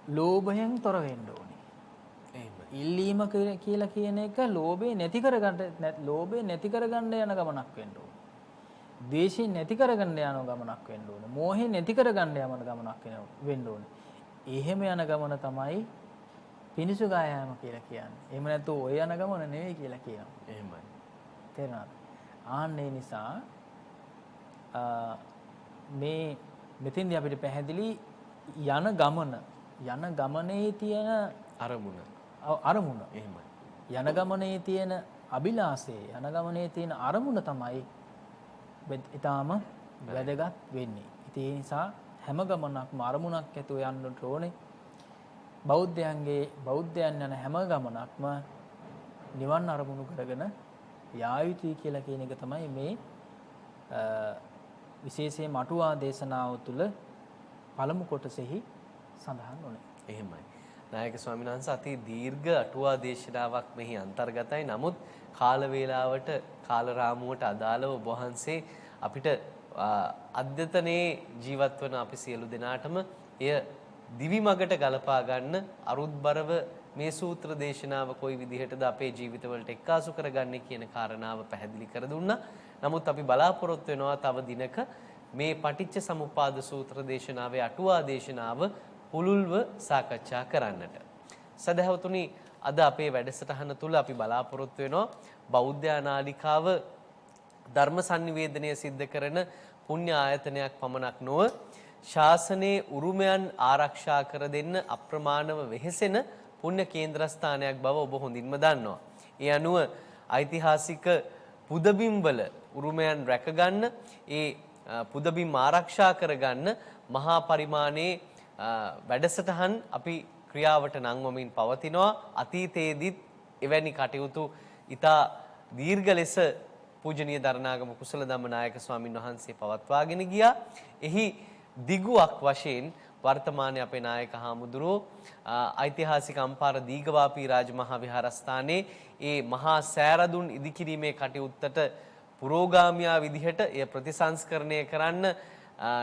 ලෝභයෙන් තොර වෙන්න ඕනේ. ඉල්ලීම කියලා කියන එක ලෝභය නැති කරගන්න යන ගමනක් වෙන්න ඕනේ. ද්වේෂය නැති කරගන්න යන ගමනක් වෙන්න ඕනේ. මෝහය නැති කරගන්න යන ගමනක් වෙන්න ඕනේ. එහෙම යන ගමන තමයි පිනිසුගා යාම කියලා කියන්නේ. එහෙම නැත්නම් ඔය යන ගමන නෙවෙයි කියලා කියනවා. එහෙමයි. තේරුණාද? ආන්නේ නිසා මේ මෙතෙන්දී අපිට පැහැදිලි යන ගමනේ තියෙන අරමුණ. එහෙමයි. යන ගමනේ තියෙන අභිලාෂය, යන ගමනේ තියෙන අරමුණ තමයි ඊටාම වැදගත් වෙන්නේ. ඒ නිසා හැම ගමනක්ම අරමුණක් ඇතුව යන්නට ඕනේ. බෞද්ධයන් යන හැම ගමනක්ම නිවන් අරමුණු කරගෙන යා යුතුයි කියලා කියන එක තමයි මේ විශේෂයෙන් අටුවා දේශනාව තුළ පළමු කොටසෙහි සඳහන් වුණේ. එහෙමයි. නායක ස්වාමීන් වහන්සේ අති දීර්ඝ අටුවා දේශනාවක් මෙහි අන්තර්ගතයි. නමුත් කාල වේලාවට කාල රාමුවට අදාළව ඔබ වහන්සේ අපිට අද්‍යතනයේ ජීවත් වන අපි සියලු දෙනාටම එය දිවි මගට ගලපා ගන්න අරුත්බරව මේ සූත්‍ර දේශනාව කොයි විදිහටද අපේ ජීවිතවලට එක්කාසු කරගන්නේ කියන කාරණාව පැහැදිලි කර දුන්නා. නමුත් අපි බලාපොරොත්තු වෙනවා තව දිනක මේ පටිච්ච සමුප්පාද සූත්‍ර දේශනාවේ අටුවා දේශනාව පුළුල්ව සාකච්ඡා කරන්නට. සදහවතුනි, අද අපේ වැඩසටහන තුල අපි බලාපොරොත්තු වෙනවා බෞද්ධ නාලිකාව ධර්ම sannivedanaya සිද්ධ කරන පුණ්‍ය ආයතනයක් පමණක් නොව ශාසනයේ උරුමයන් ආරක්ෂා කර දෙන්න අප්‍රමාණව වෙහෙසෙන පුණ්‍ය කේන්ද්‍රස්ථානයක් බව ඔබ හොඳින්ම දන්නවා. ඒ අනුව ඓතිහාසික පුදබිම්වල උරුමයන් රැකගන්න, ඒ පුදබිම් ආරක්ෂා කරගන්න මහා පරිමාණයේ වැඩසටහන් අපි ක්‍රියාවට නංවමින් පවතිනවා. අතීතයේදීත් එවැනි කටයුතු ඉතා දීර්ඝ ලෙස පූජනීය දරණාගම කුසල ධම්මනායක ස්වාමින් වහන්සේ පවත්වාගෙන ගියා. එහි දිගුවක් වශයෙන් වර්තමානයේ අපේ නායක හාමුදුරුවෝ ඓතිහාසික අම්පාර දීඝවාපී රාජමහා විහාරස්ථානයේ ඒ මහා සෑරදුන් ඉදිකිරීමේ කටයුත්තට පුරෝගාමියා විදිහට එය ප්‍රතිසංස්කරණය කරන්න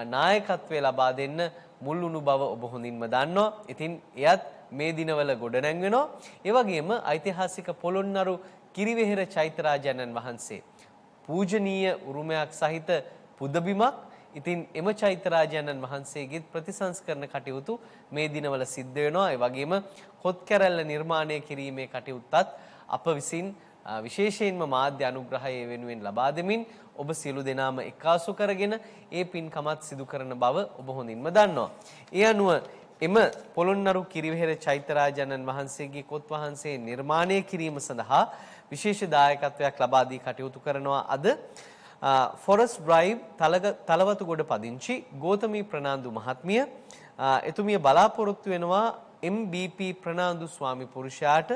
නායකත්වය ලබා දෙන්න මුල් වුණු බව ඔබ හොඳින්ම දන්නවා. ඉතින් එයත් මේ දිනවල ගොඩනැංවෙනවා. ඒ වගේම ඓතිහාසික පොළොන්නරු කිරිවෙහෙර චෛත්‍යරාජයන්න් වහන්සේ පූජනීය උරුමයක් සහිත පුදබිමක්. ඉතින් එම චෛත්‍යරාජයන්න් වහන්සේගේ ප්‍රතිසංස්කරණ කටයුතු මේ දිනවල සිද්ධ වෙනවා. ඒ වගේම කොත්කැරැල්ල නිර්මාණය කිරීමේ කටයුත්තත් අප විසින් විශේෂයෙන්ම මාධ්‍ය අනුග්‍රහය වෙනුවෙන් ලබා දෙමින් ඔබ සියලු දෙනාම එකාසු කරගෙන ඒ පින්කමත් සිදු කරන බව ඔබ හොඳින්ම දන්නවා. ඒ අනුව එම පොළොන්නරු කිරිවෙහෙර චෛත්‍යරාජයන්න් වහන්සේගේ කොත් වහන්සේ නිර්මාණය කිරීම සඳහා විශේෂ දායකත්වයක් ලබා දී කටයුතු කරනවා. අද ෆොරස්ට් ඩ්‍රයිව් තලවතුගොඩ පදිංචි ගෝතමී ප්‍රනාන්දු මහත්මිය එතුමිය බලාපොරොත්තු වෙනවා MBP ප්‍රනාන්දු ස්වාමි පුරුෂයාට,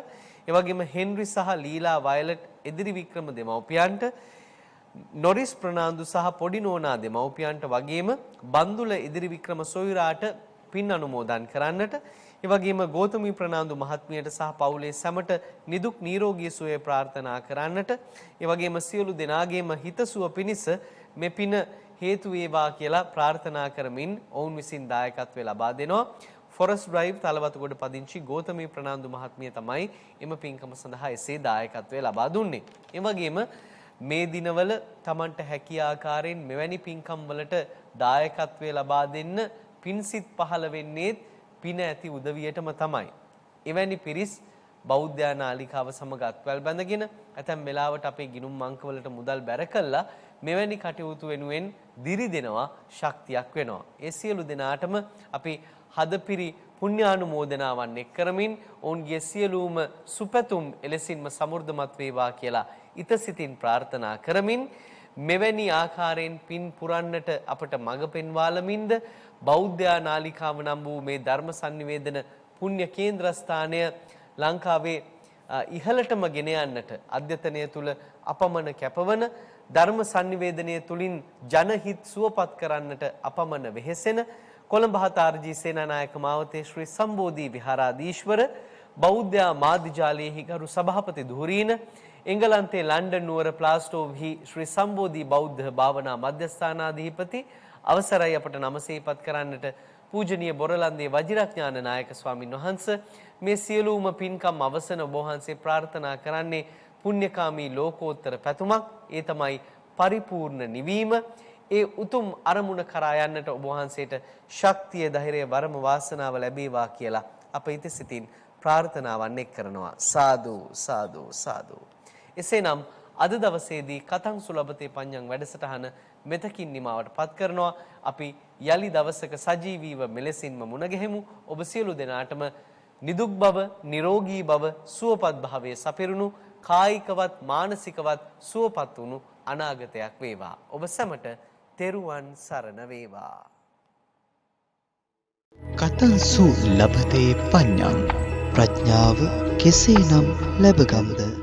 එවැගේම හෙන්රි සහ ලීලා වයලට් එදිරි වික්‍රම දෙමව්පියන්ට, නොරිස් ප්‍රනාන්දු සහ පොඩි නෝනා දෙමව්පියන්ට වගේම බන්දුල එදිරි වික්‍රම සොයුරාට පින් අනුමෝදන් කරන්නට, එවැගේම ගෝතමී ප්‍රනාන්දු මහත්මියට සහ පවුලේ සැමට නිදුක් නිරෝගී සුවය ප්‍රාර්ථනා කරන්නට, එවැගේම සියලු දෙනාගේම හිතසුව පිණිස මේ පින හේතු වේවා කියලා ප්‍රාර්ථනා කරමින් ඔවුන් විසින් දායකත්වය ලබා දෙනවා. ෆොරස්ට් ඩ්‍රයිව් තලවතුගොඩ පදිංචි ගෞතමී ප්‍රනාන්දු මහත්මිය තමයි එම පින්කම සඳහා එසේ දායකත්වය ලබා දුන්නේ. ඒ වගේම මේ දිනවල Tamanට හැකිය ආකාරයෙන් මෙවැනි පින්කම් වලට දායකත්වය ලබා දෙන්න පින්සිත පහළ වෙන්නේ පින ඇති උදවියටම තමයි. එවැනි පිරිස් බෞද්ධ නාලිකාව සමග අත්වැල් බැඳගෙන ඇතැම් වෙලාවට අපේ ගිණුම් මංකවලට මුදල් බැර කළා මෙවැනි කටයුතු වෙනුවෙන් දිරි දෙනවා ශක්තියක් වෙනවා. ඒ සියලු දෙනාටම අපි හදපිරි පුණ්‍යානුමෝදනාවන් එක් කරමින් ඔවුන්ගේ සියලුම සුපැතුම් එලෙසින්ම සමෘද්ධමත් වේවා කියලා ඉතසිතින් ප්‍රාර්ථනා කරමින් මෙවැනි ආකාරයෙන් පින් පුරන්නට අපට මඟ පෙන්වාලමින්ද බෞද්ධ නාලිකාව නම් වූ මේ ධර්ම sannivedana පුණ්‍ය කේන්ද්‍රස්ථානය ලංකාවේ ඉහළටම ගෙන යන්නට අධ්‍යතනය තුල අපමණ කැපවන ධර්ම sannivedanaya තුලින් ජනහිත සුවපත් කරන්නට අපමණ වෙහෙසෙන කොළඹ හතාර්ජී සේනානායක මාවතේ ශ්‍රී සම්බෝධි විහාරාධීශ්වර බෞද්ධ මාධ්‍යාලයේ ගරු සභාපති ධුරීන එංගලන්තයේ ලන්ඩන් නුවර ප්ලාස්ටෝව්හි ශ්‍රී සම්බෝධි බෞද්ධ භාවනා මධ්‍යස්ථානාධිපති අවසරයි අපට නම සිහිපත් කරන්නට පූජනීය බොරලන්දේ වජිරඥාන නායක ස්වාමින් වහන්සේ මේ සියලුම පින්කම් අවසන ඔබ වහන්සේ ප්‍රාර්ථනා කරන්නේ පුණ්‍යකාමී ලෝකෝත්තර පැතුමක් ඒ තමයි පරිපූර්ණ නිවීම ඒ උතුම් අරමුණ කරා යන්නට ඔබ වහන්සේට ශක්තිය ධෛර්යය වරම වාසනාව ලැබේවා කියලා අප ඉතිසිතින් ප්‍රාර්ථනාවන් එක් කරනවා සාදු සාදු සාදු. එසේනම් අද දවසේදී කතං සුලභතේ පඤ්ඤං වැඩසටහන මෙතකින් නිමාවට පත් කරනවා. අපි යලි දවසක සජීවීව මෙලෙසින්ම මුණ ගැහෙමු. ඔබ සියලු දෙනාටම නිදුක් බව, නිරෝගී බව, සුවපත් භාවයේ සපිරුණු කායිකවත් මානසිකවත් සුවපත් වුණු අනාගතයක් වේවා. ඔබ සැමට තෙරුවන් සරණ වේවා. කතංසු ලබතේ පඤ්ඤං ප්‍රඥාව කෙසේනම් ලැබගම්ද